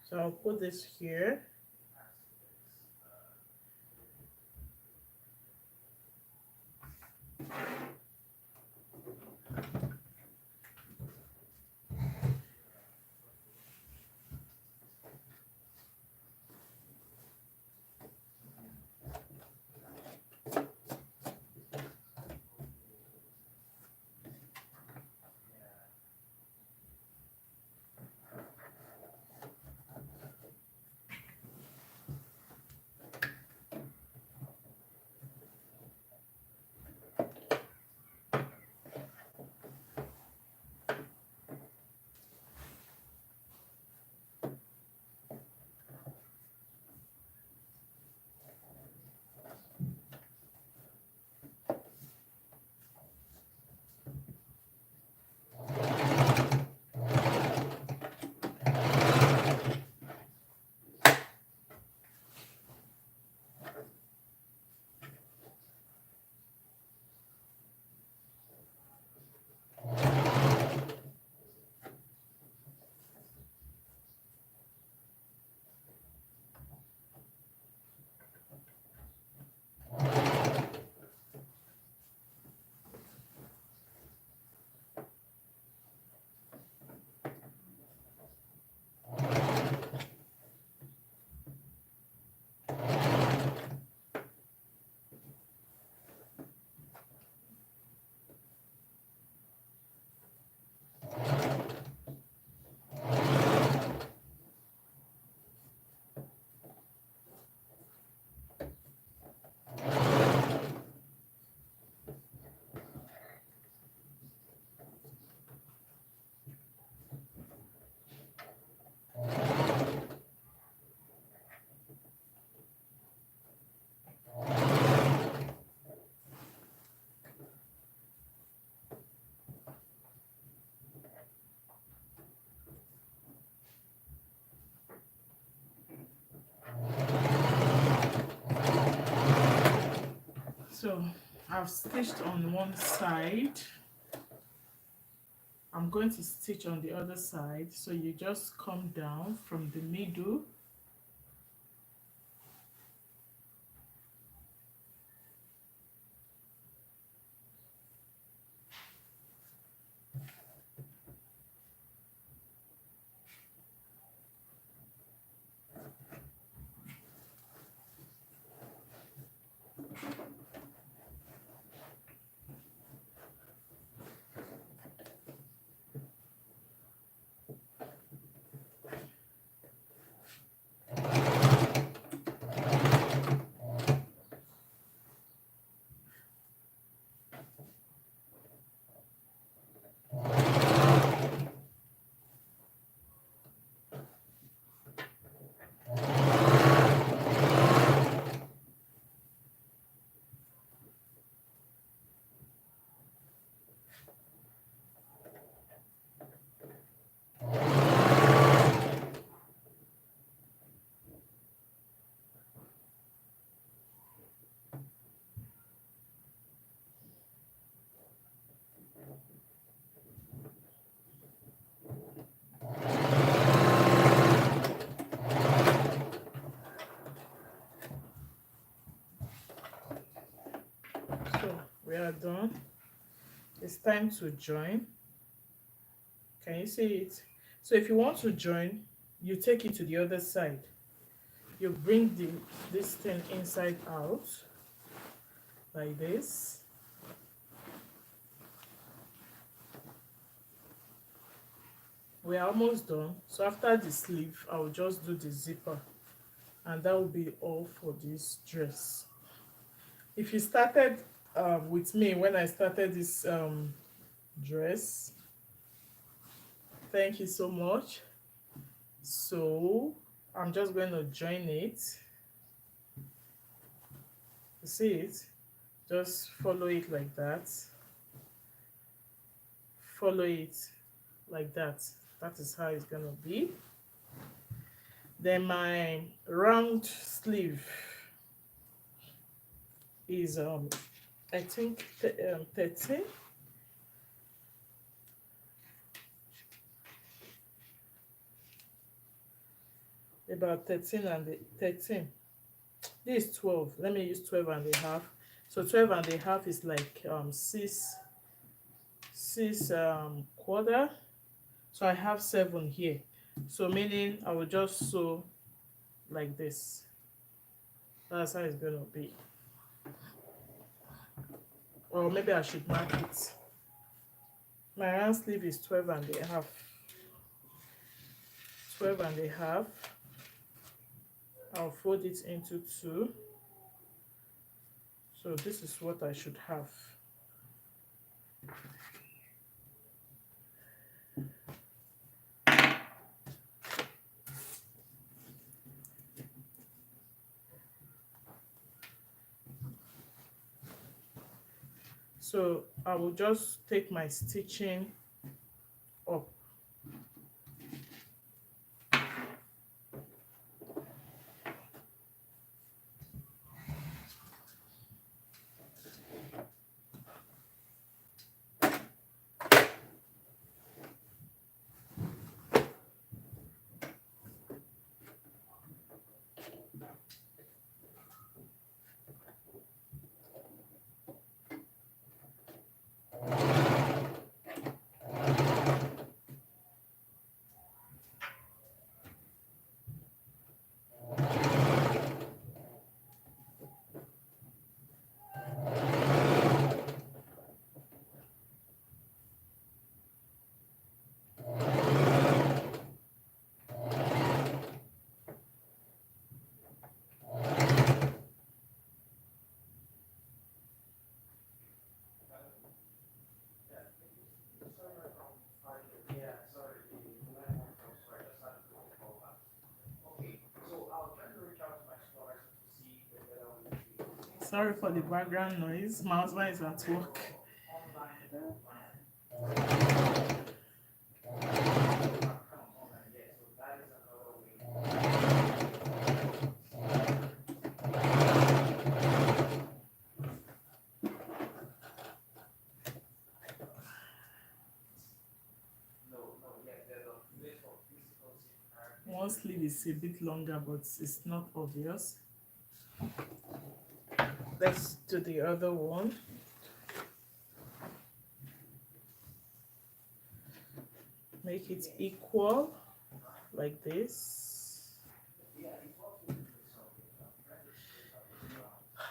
So I'll put this here. So I've stitched on one side. I'm going to stitch on the other side. So you just come down from the middle. We are done. It's time to join. Can you see it? So if you want to join, you take it to the other side. You bring this thing inside out like this. We're almost done. So after the sleeve, I will just do the zipper, and that will be all for this dress. If you started with me when I started this dress, thank you so much. So I'm just going to join it. You see it? Just follow it like that. Follow it like that. That is how it's going to be. Then my round sleeve is I think 13. About 13 and 13. This is 12. Let me use 12 and a half. So 12 and a half is like 6 quarter. So I have 7 here. So meaning I will just sew like this. That's how it's gonna be. Or maybe I should mark it. My round sleeve is 12 and a half. 12 and a half. I'll fold it into 2. So this is what I should have. So I will just take my stitching up. Sorry for the background noise. My husband is at work. One sleeve is a bit longer, but it's not obvious. Let's do the other one. Make it equal like this.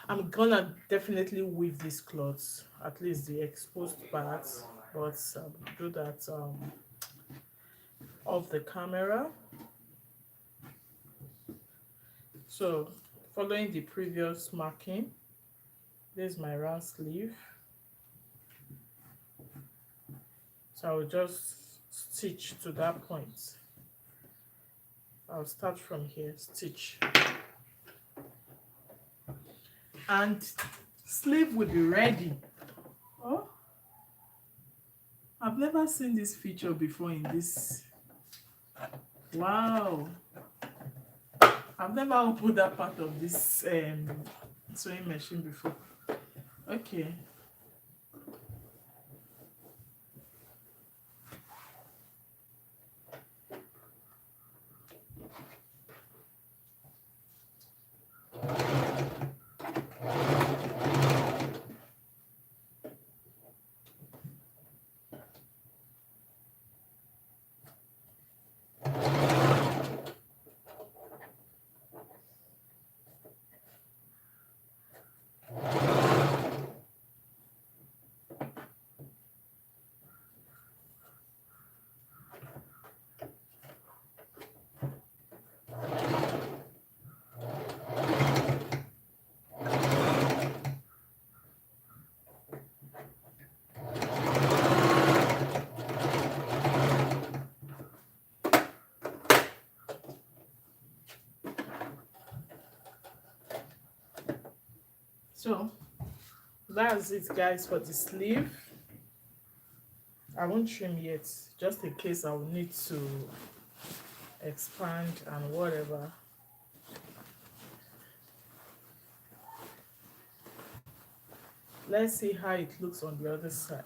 I'm gonna definitely weave these cloths, at least the exposed parts, but do that off the camera. So following the previous marking, this is my round sleeve. So I'll just stitch to that point. I'll start from here, stitch, and sleeve will be ready. Oh, I've never seen this feature before in this. Wow, I've never opened that part of this sewing machine before. Okay. So that's it, guys, for the sleeve. I won't trim yet, just in case I will need to expand and whatever. Let's see how it looks on the other side.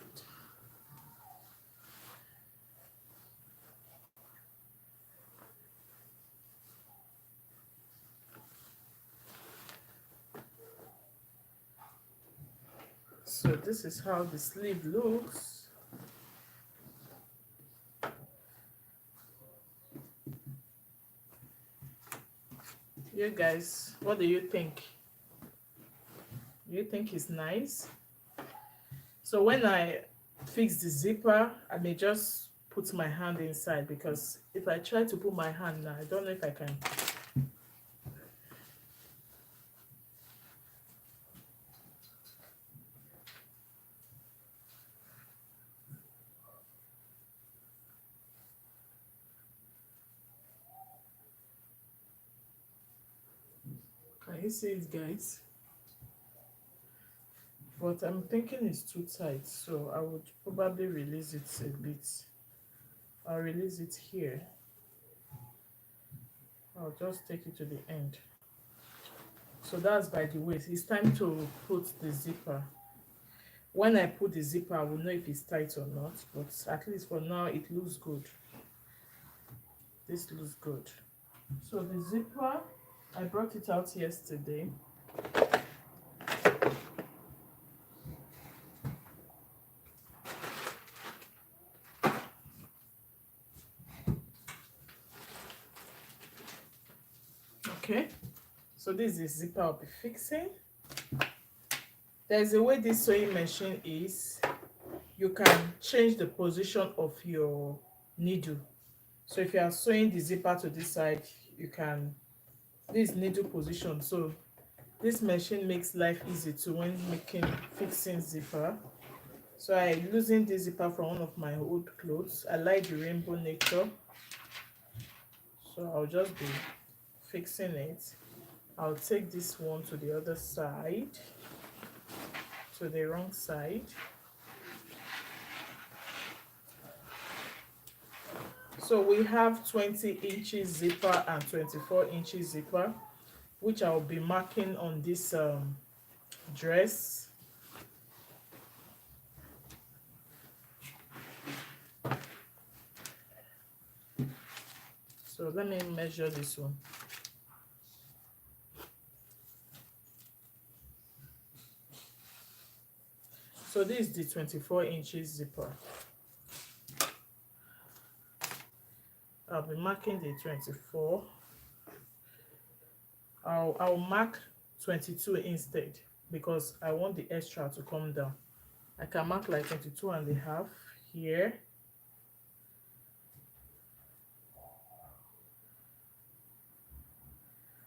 So this is how the sleeve looks. You guys, what do you think? Do you think it's nice? So when I fix the zipper, I may just put my hand inside, because if I try to put my hand now, I don't know if I can. Can you see it, guys? But I'm thinking it's too tight, so I would probably release it a bit. I'll release it here. I'll just take it to the end. So that's by the way. It's time to put the zipper. When I put the zipper, I will know if it's tight or not, but at least for now it looks good. This looks good. So the zipper, I brought it out yesterday. Okay, so this is the zipper I'll be fixing. There's a way this sewing machine is. You can change the position of your needle. So if you are sewing the zipper to this side, you can, this needle position. So this machine makes life easy too when fixing zipper. So I'm using this zipper from one of my old clothes. I like the rainbow nature, so I'll just be fixing it. I'll take this one to the other side, to the wrong side. So we have 20 inches zipper and 24 inches zipper, which I'll be marking on this dress. So let me measure this one. So this is the 24 inches zipper. I'll be marking the 24. I'll mark 22 instead, because I want the extra to come down. I can mark like 22 and a half here.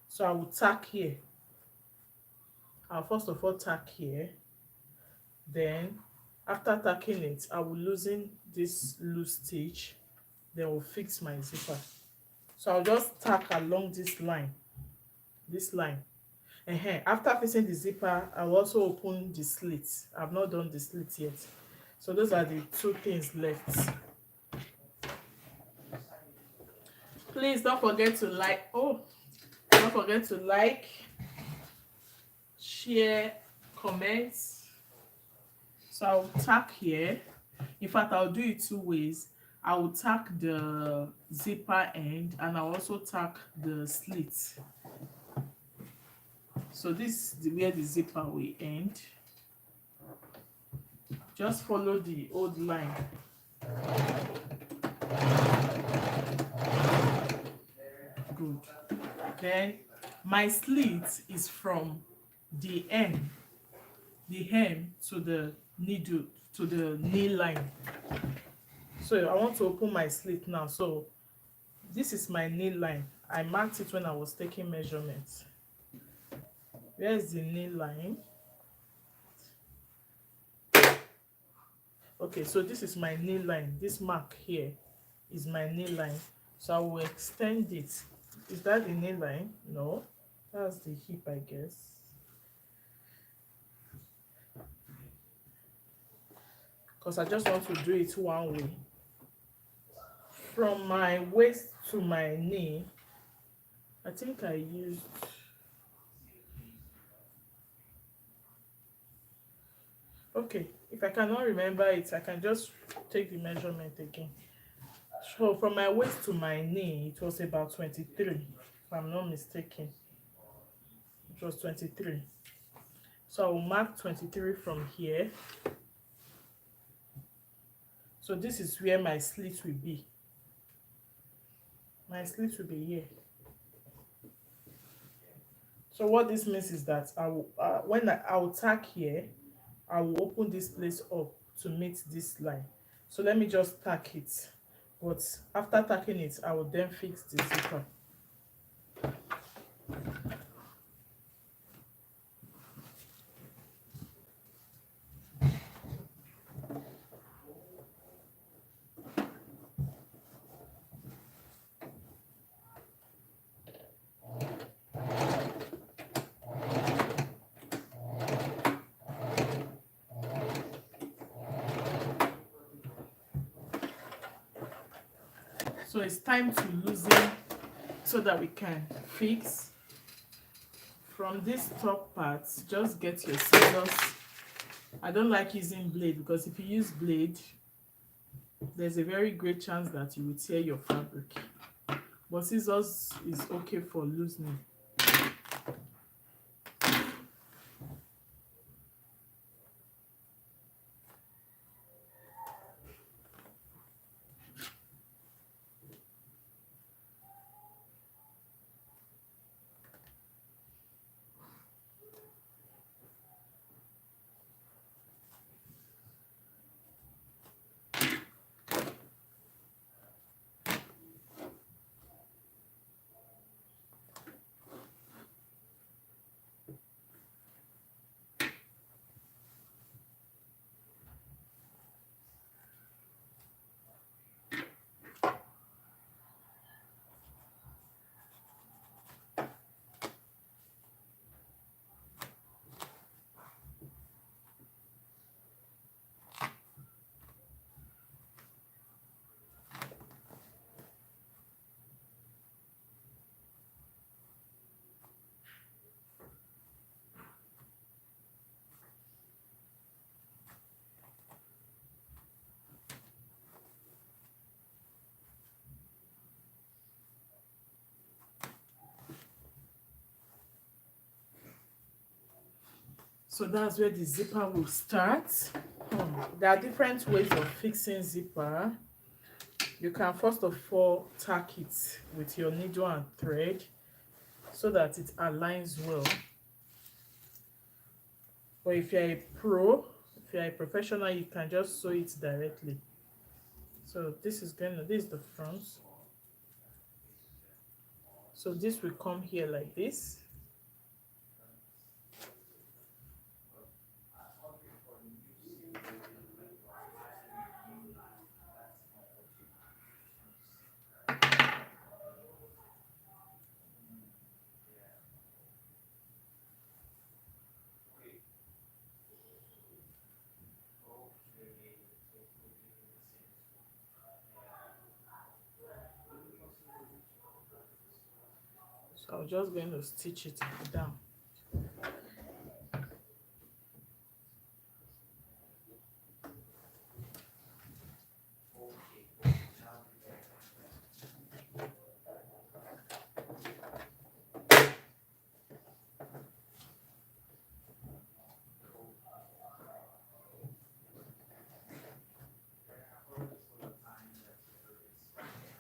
So I will tack here. I'll first of all tack here. Then after tacking it, I will loosen this loose stitch. Then we'll fix my zipper. So I'll just tack along this line. This line. After fixing the zipper, I'll also open the slit. I've not done the slit yet. So those are the two things left. Please don't forget to like. Don't forget to like, share, comment. So I'll tack here. In fact, I'll do it two ways. I will tack the zipper end, and I'll also tack the slit. So this is where the zipper will end. Just follow the old line. Good. Then my slit is from the hem to the needle, to the knee line. So I want to open my slit now. So this is my knee line. I marked it when I was taking measurements. Where is the knee line? Okay, so this is my knee line. This mark here is my knee line. So I will extend it. Is that the knee line? No, that's the hip, I guess. because I just want to do it one way. From my waist to my knee, I think I used, okay, if I cannot remember it, I can just take the measurement again. So from my waist to my knee, it was about 23, if I'm not mistaken. It was 23. So I will mark 23 from here. So this is where my slit will be. My slit will be here. So what this means is that I will, when I will tack here, I will open this place up to meet this line. So let me just tack it. But after tacking it, I will then fix the zipper. So it's time to loosen so that we can fix. From this top part, just get your scissors. I don't like using blade because if you use blade, there's a very great chance that you will tear your fabric. But scissors is okay for loosening. So that's where the zipper will start. There are different ways of fixing zipper. You can first of all tack it with your needle and thread so that it aligns well. But if you're a pro, if you're a professional, you can just sew it directly. So this is the front. So this will come here like this. So I'm just going to stitch it down.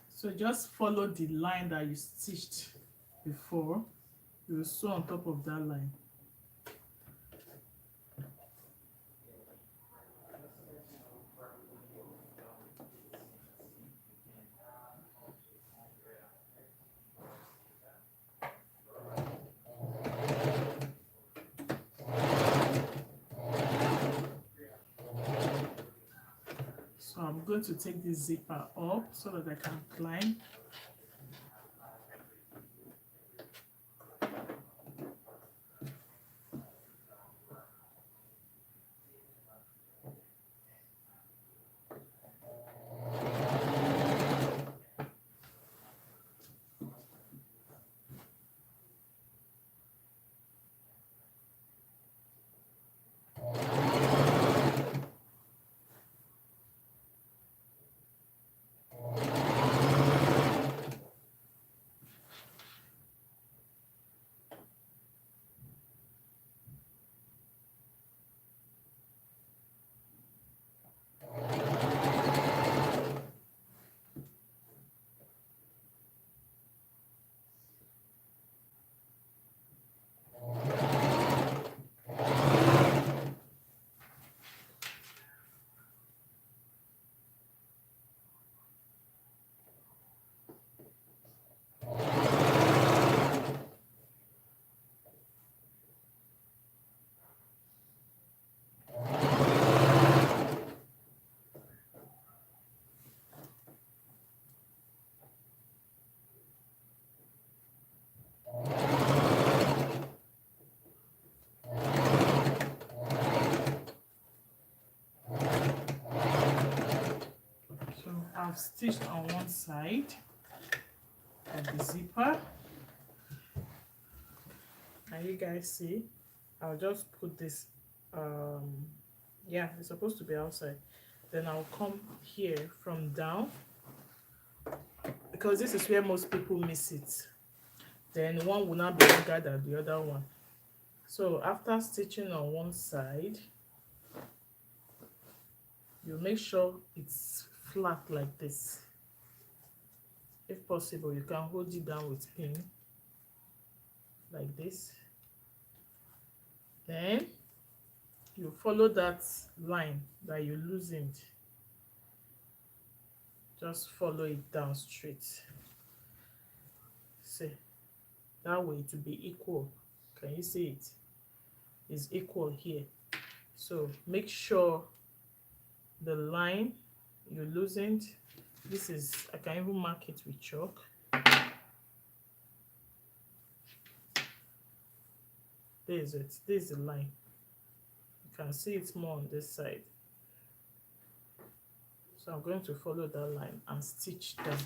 So just follow the line that you stitched before. You will sew on top of that line. So I'm going to take this zipper up so that I can climb. I've stitched on one side of the zipper. And you guys see, I'll just put this, yeah, it's supposed to be outside. Then I'll come here from down, because this is where most people miss it. Then one will not be longer than the other one. So after stitching on one side, you make sure it's flat like this. If possible, you can hold it down with pin like this. Then you follow that line that you loosened, just follow it down straight. See, that way to be equal. Can you see it? It's equal here. So make sure the line you loosened, this is, I can even mark it with chalk. There is it. This is the line. You can see it more on this side. So I'm going to follow that line and stitch down.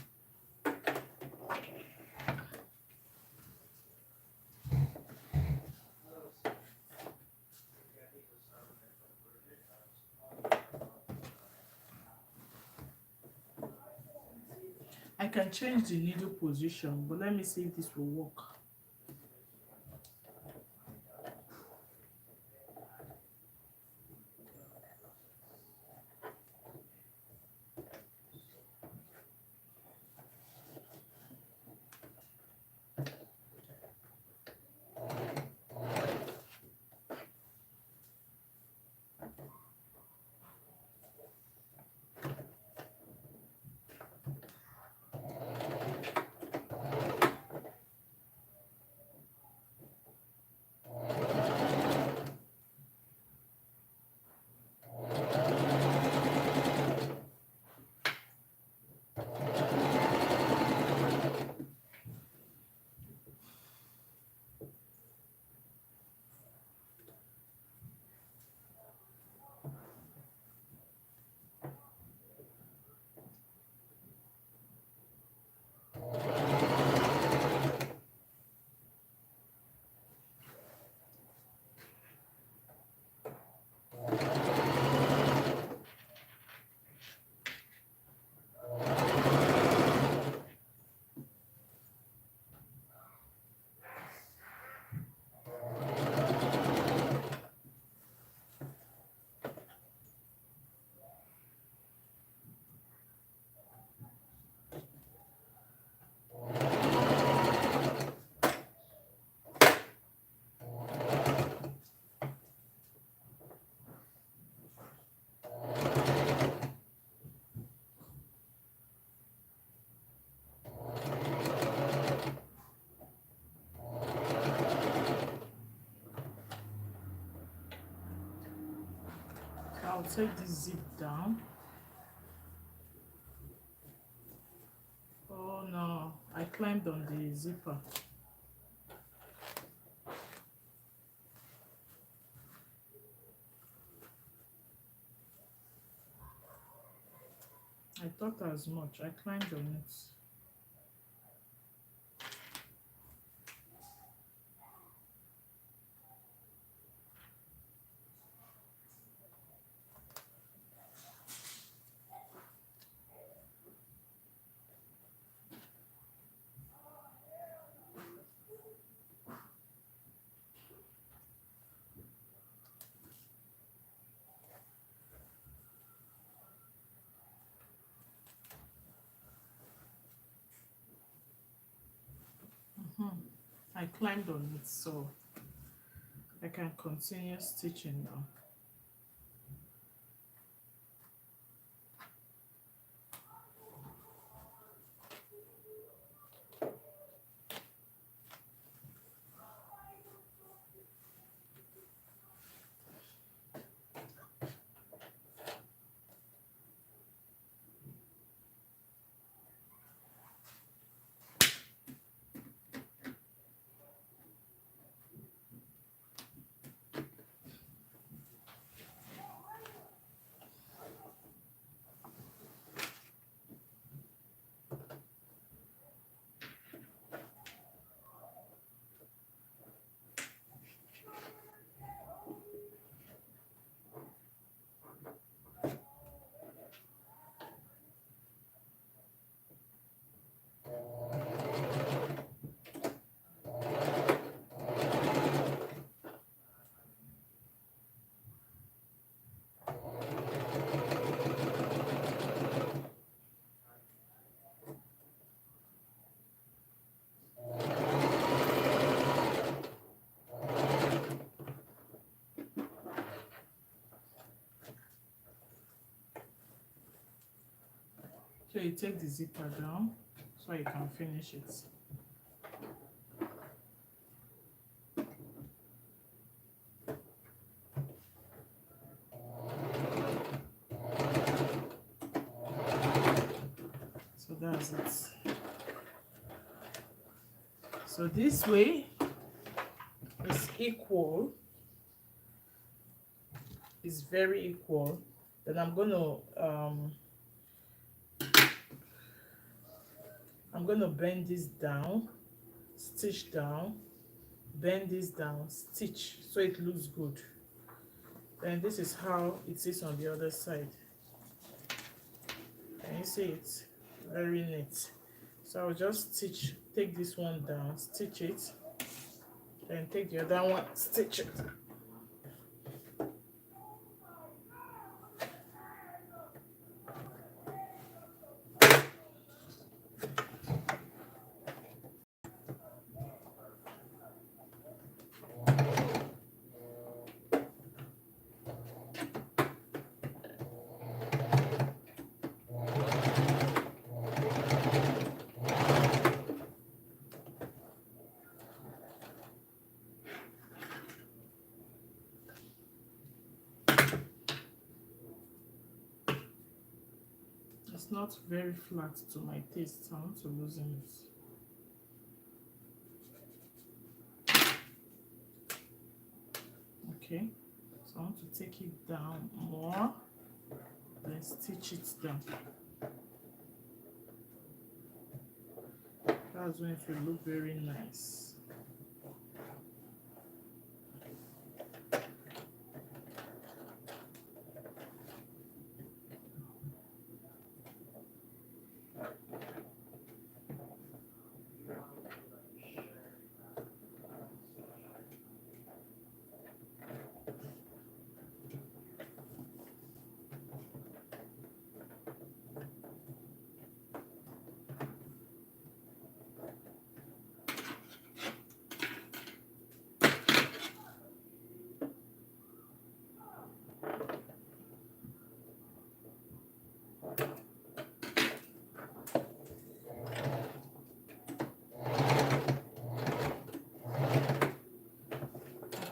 I can change the needle position, but let me see if this will work. I'll take this zip down. Oh no, I climbed on the zipper. I thought as much. I climbed on it. I climbed on it, so I can continue stitching now. So you take the zipper down so you can finish it. So that's it. So this way is equal, is very equal. Then I'm gonna bend this down, stitch down, bend this down, stitch so it looks good. Then this is how it is on the other side. Can you see it? Very neat. So I'll just stitch, take this one down, stitch it, then take the other one, stitch it. It's not very flat to my taste, so I want to loosen it. Okay, so I want to take it down more, then stitch it down. That's when it will look very nice.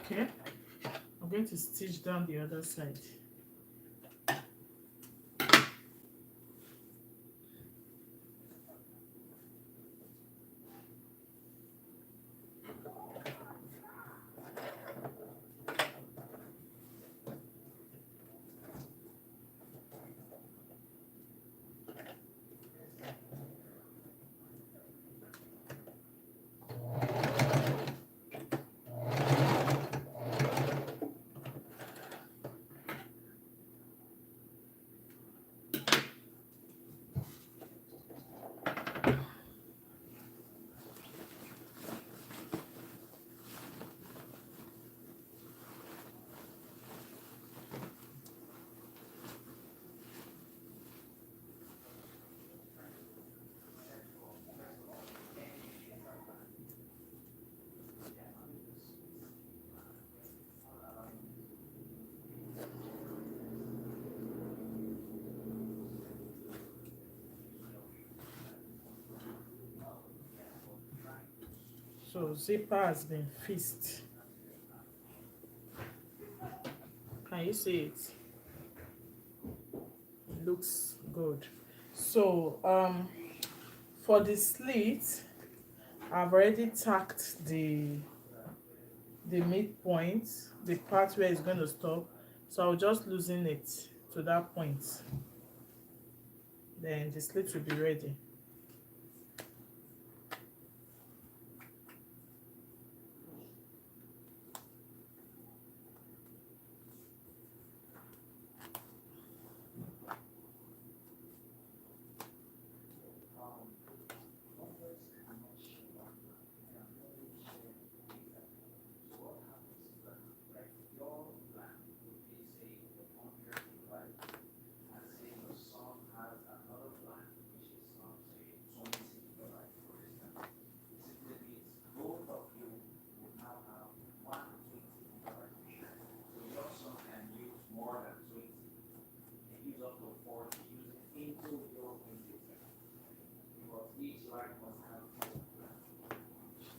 Okay, I'm going to stitch down the other side. So zipper has been fixed. Can you see it? It looks good. So for the slit, I've already tacked the midpoint, the part where it's going to stop. So I'll just loosen it to that point. Then the slit will be ready.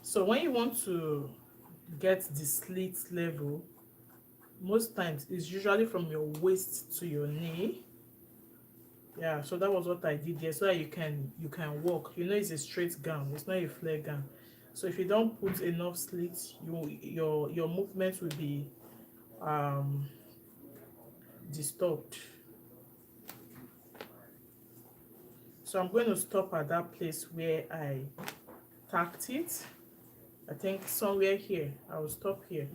So when you want to get the slit level, most times it's usually from your waist to your knee. Yeah, so that was what I did there, so that you can walk. You know, it's a straight gown, it's not a flare gown. So if you don't put enough slits, your movement will be um disturbed. So I'm going to stop at that place where I tacked it. I think somewhere here. I will stop here.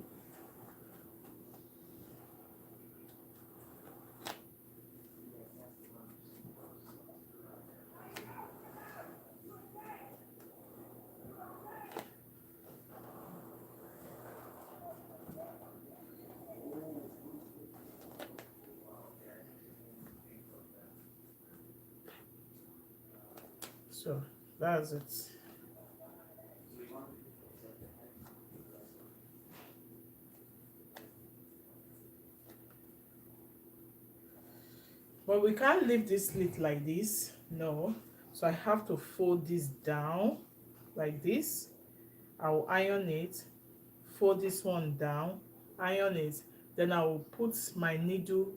So that's it. But we can't leave this slit like this. No. So I have to fold this down like this. I'll iron it, fold this one down, iron it. Then I will put my needle,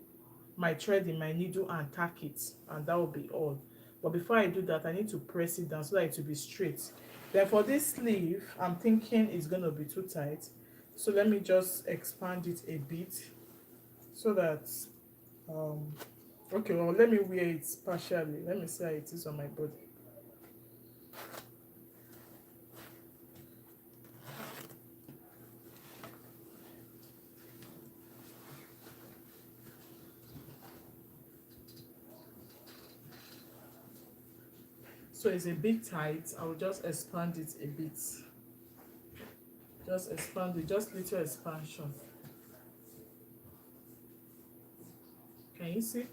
my thread in my needle and tack it, and that will be all. But before I do that, I need to press it down so that it will be straight. Then for this sleeve, I'm thinking it's going to be too tight. So let me just expand it a bit so that um okay, well, let me wear it partially. Let me see how it is on my body. So it's a bit tight. I will just expand it a bit. Just expand it, just little expansion. Can you see?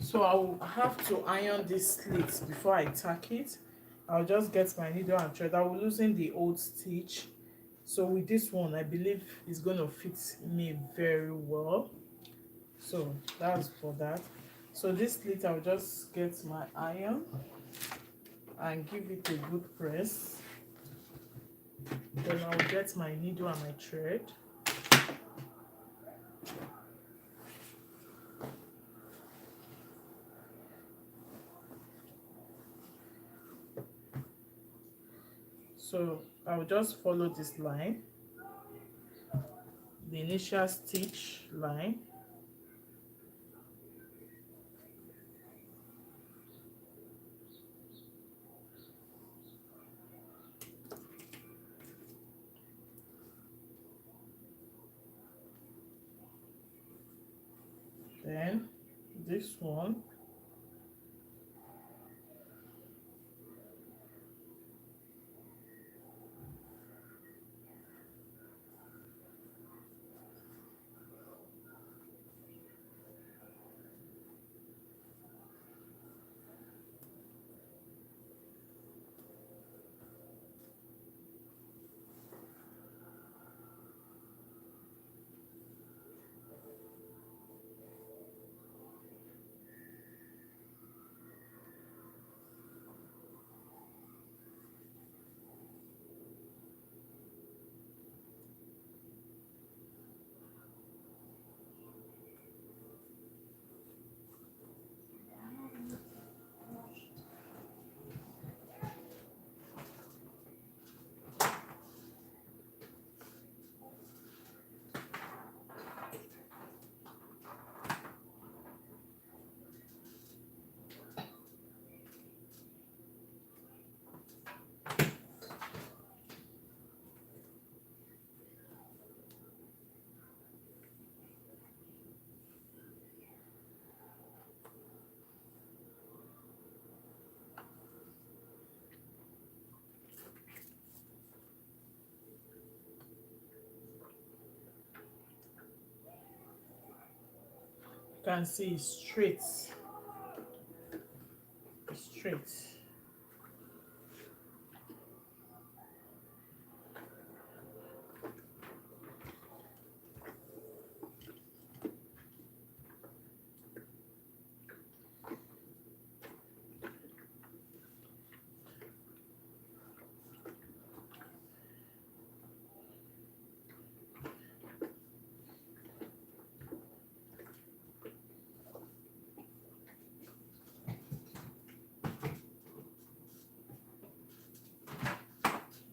So I'll have to iron this slit before I tack it. I'll just get my needle and thread. I will loosen the old stitch. So with this one, I believe it's going to fit me very well. So that's for that. So this slit, I'll just get my iron and give it a good press. Then I'll get my needle and my thread. So I'll just follow this line, the initial stitch line. Then this one, can see it's straight. It's straight.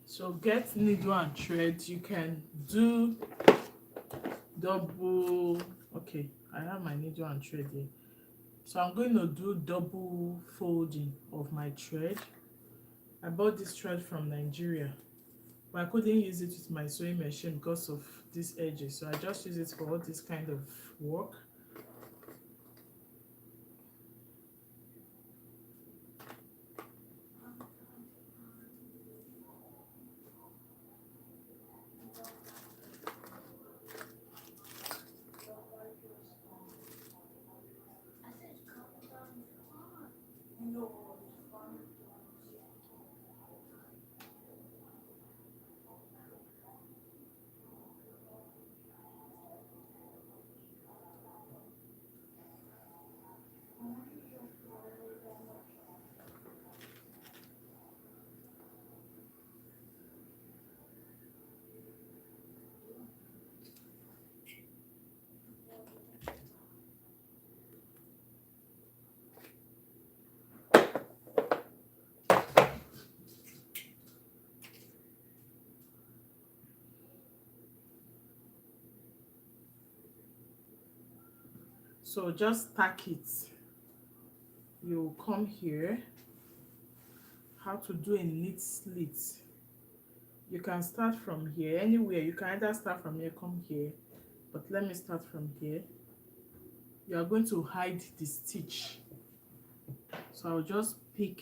So get needle and thread. You can do double. Okay, I have my needle and thread here. So I'm going to do double folding of my thread. I bought this thread from Nigeria, but I couldn't use it with my sewing machine because of these edges. So I just use it for all this kind of work. I said calm down. No, it's fun. So just tack it. You come here. How to do a knit slit. You can start from here, anywhere. You can either start from here, come here, but let me start from here. You are going to hide the stitch. So I'll just pick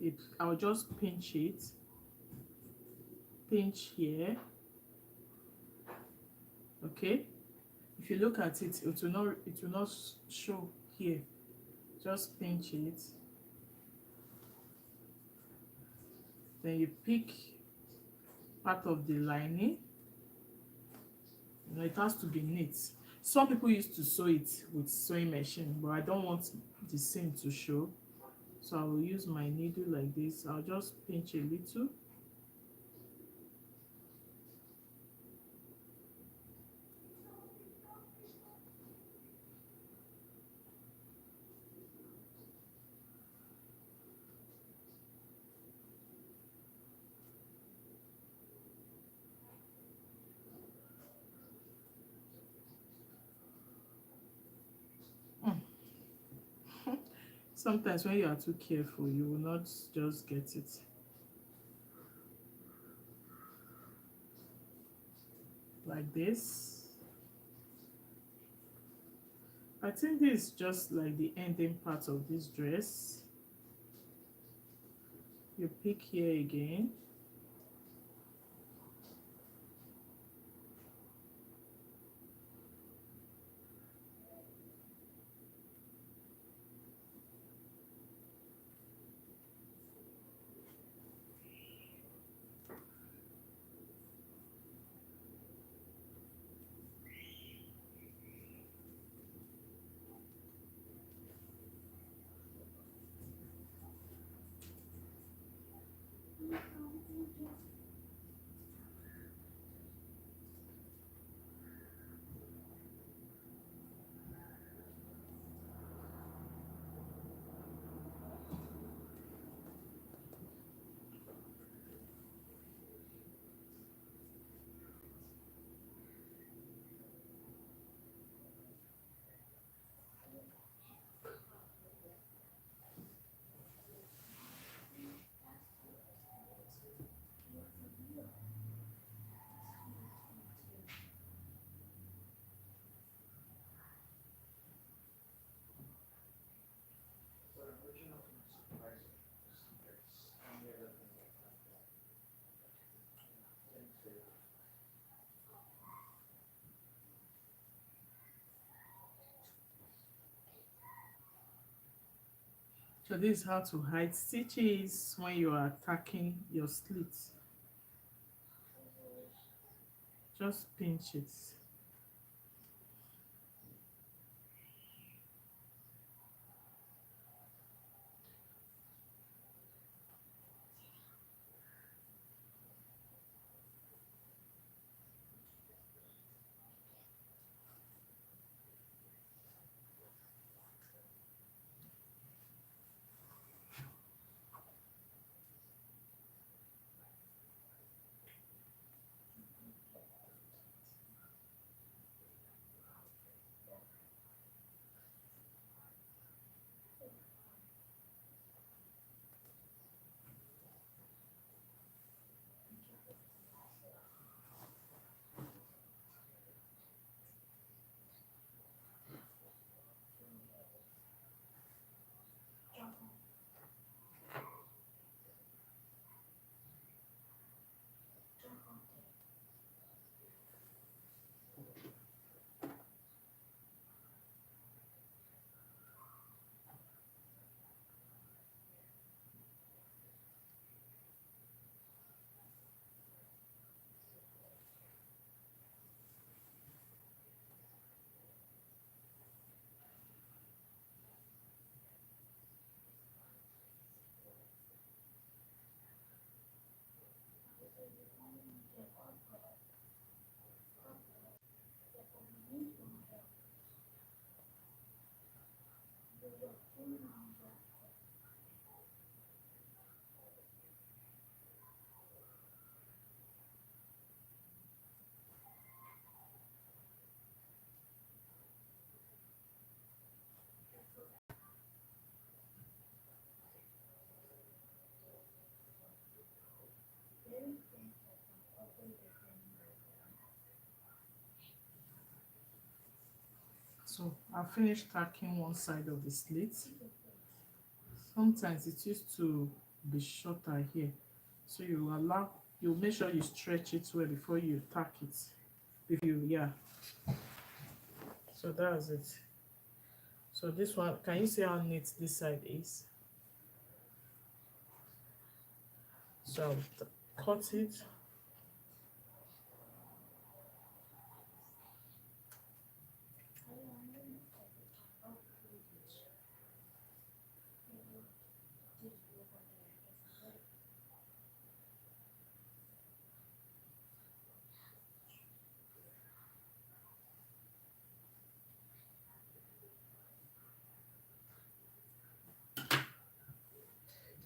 it, I'll just pinch it, pinch here. Okay, if you look at it, it will not show here. Just pinch it, then you pick part of the lining. You know, it has to be neat. Some people used to sew it with sewing machine, but I don't want the seam to show, so I will use my needle like this. I'll just pinch a little. Sometimes when you are too careful, you will not just get it. Like this. I think this is just like the ending part of this dress. You pick here again. So this is how to hide stitches when you are attacking your slits. Just pinch it. So I finished tacking one side of the slit. Sometimes it used to be shorter here, so you make sure you stretch it well before you tack it. If you yeah, so that's it. So this one, can you see how neat this side is? So I'll cut it.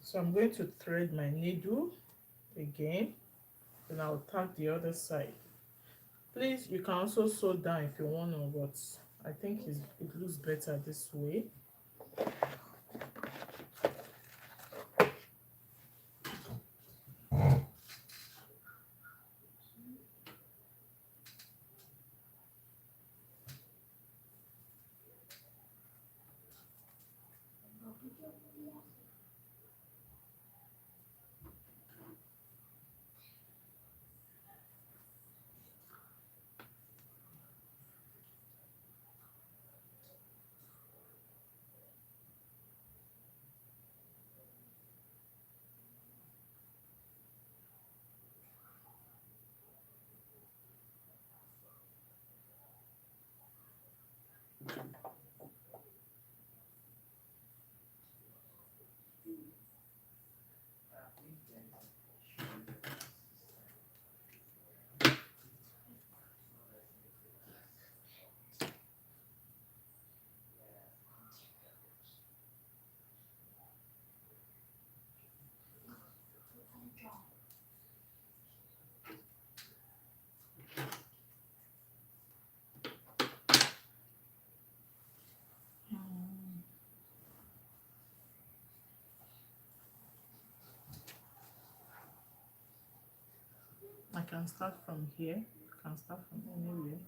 So I'm going to thread my needle again, and I'll tack the other side. Please, you can also sew down if you want to, but I think it looks better this way. I can start from here. I can start from anywhere.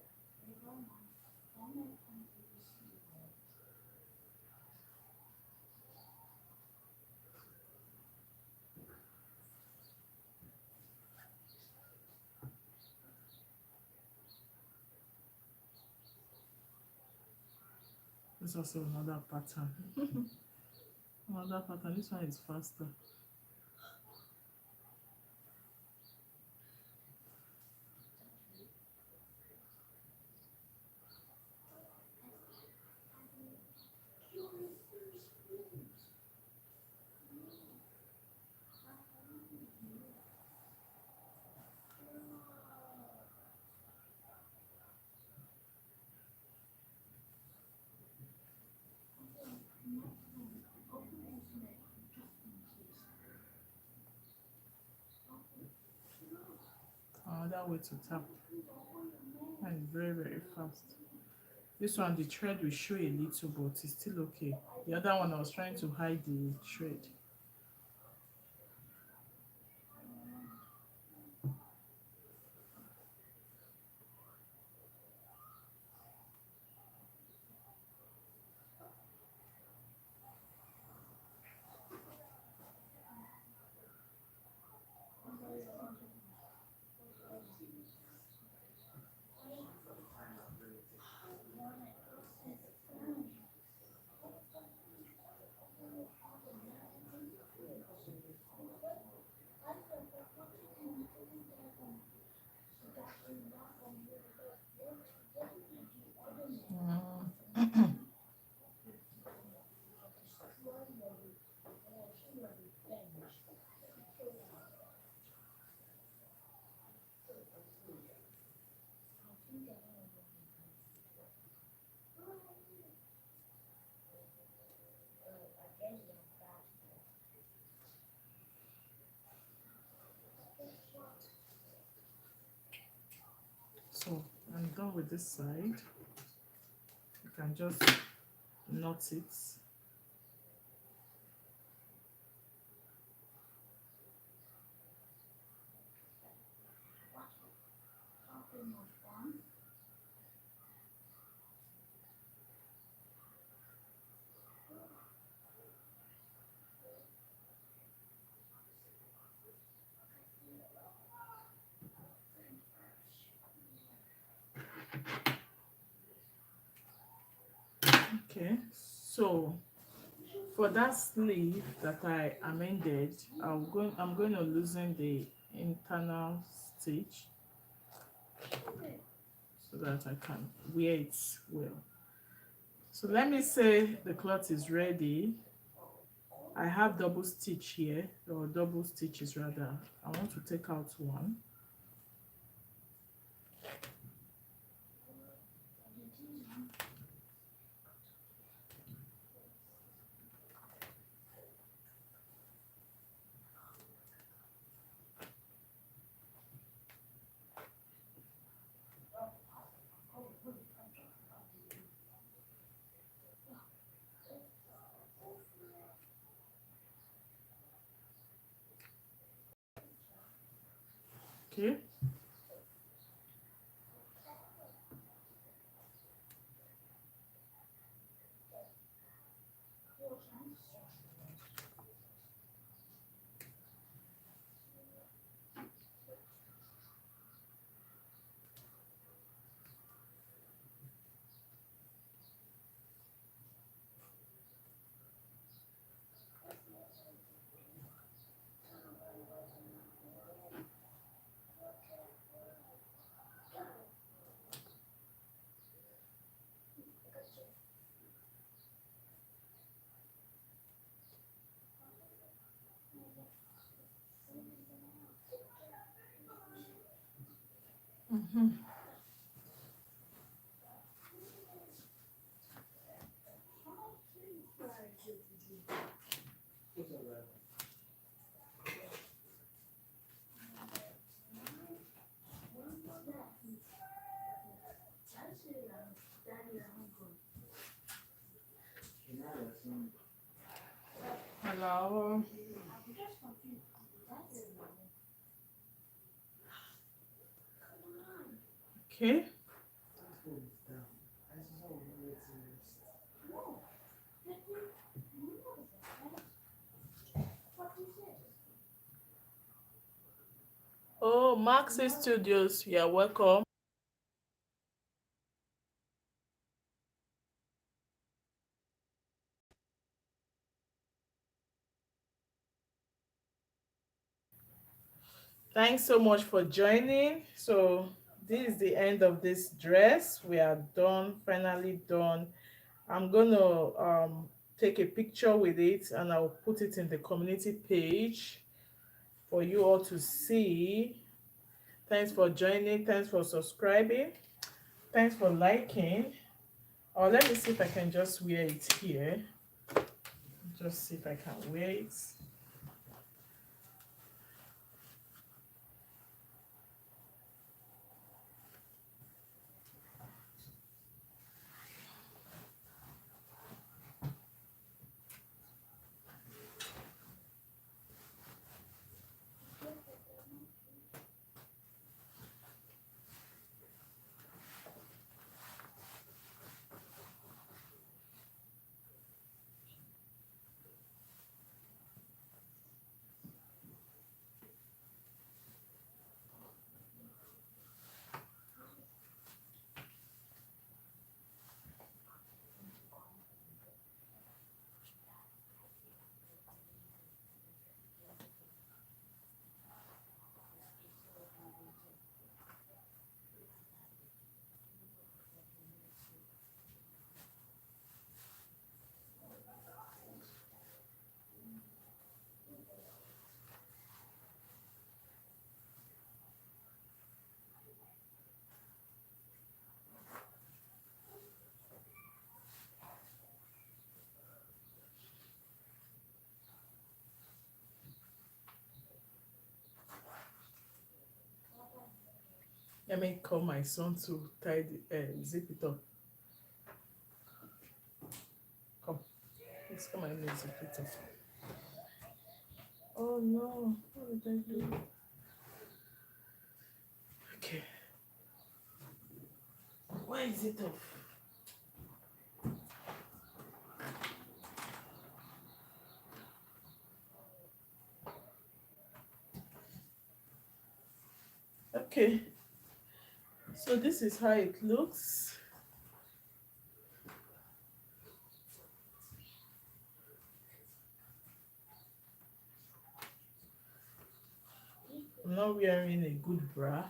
This is also another pattern. Another pattern. This one is faster. Another way to tap. And very, very fast. This one, the thread will show a little, but it's still okay. The other one, I was trying to hide the thread. So I'm done with this side. You can just knot it. Okay, so for that sleeve that I amended, I'm going to loosen the internal stitch so that I can wear it well. So let me say the cloth is ready. I have double stitch here, or double stitches rather. I want to take out one. Okay. Hello. Okay. Oh, Maxi Studios, you're welcome. Thanks so much for joining. So this is the end of this dress. We are done, finally done. I'm gonna take a picture with it and I'll put it in the community page for you all to see. Thanks for joining. Thanks for subscribing. Thanks for liking. Or let me see if I can just wear it here. Just see if I can wear it. Let me call my son to zip it up. Come, please come and let me zip it up. Oh no, what did I do? Okay. Why is it off? Okay. So this is how it looks. I'm not wearing a good bra.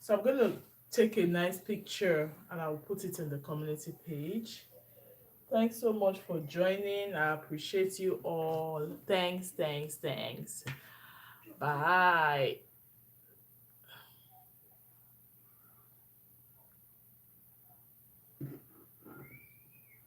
So I'm going to take a nice picture and I'll put it in the community page. Thanks so much for joining. I appreciate you all. Thanks. Bye.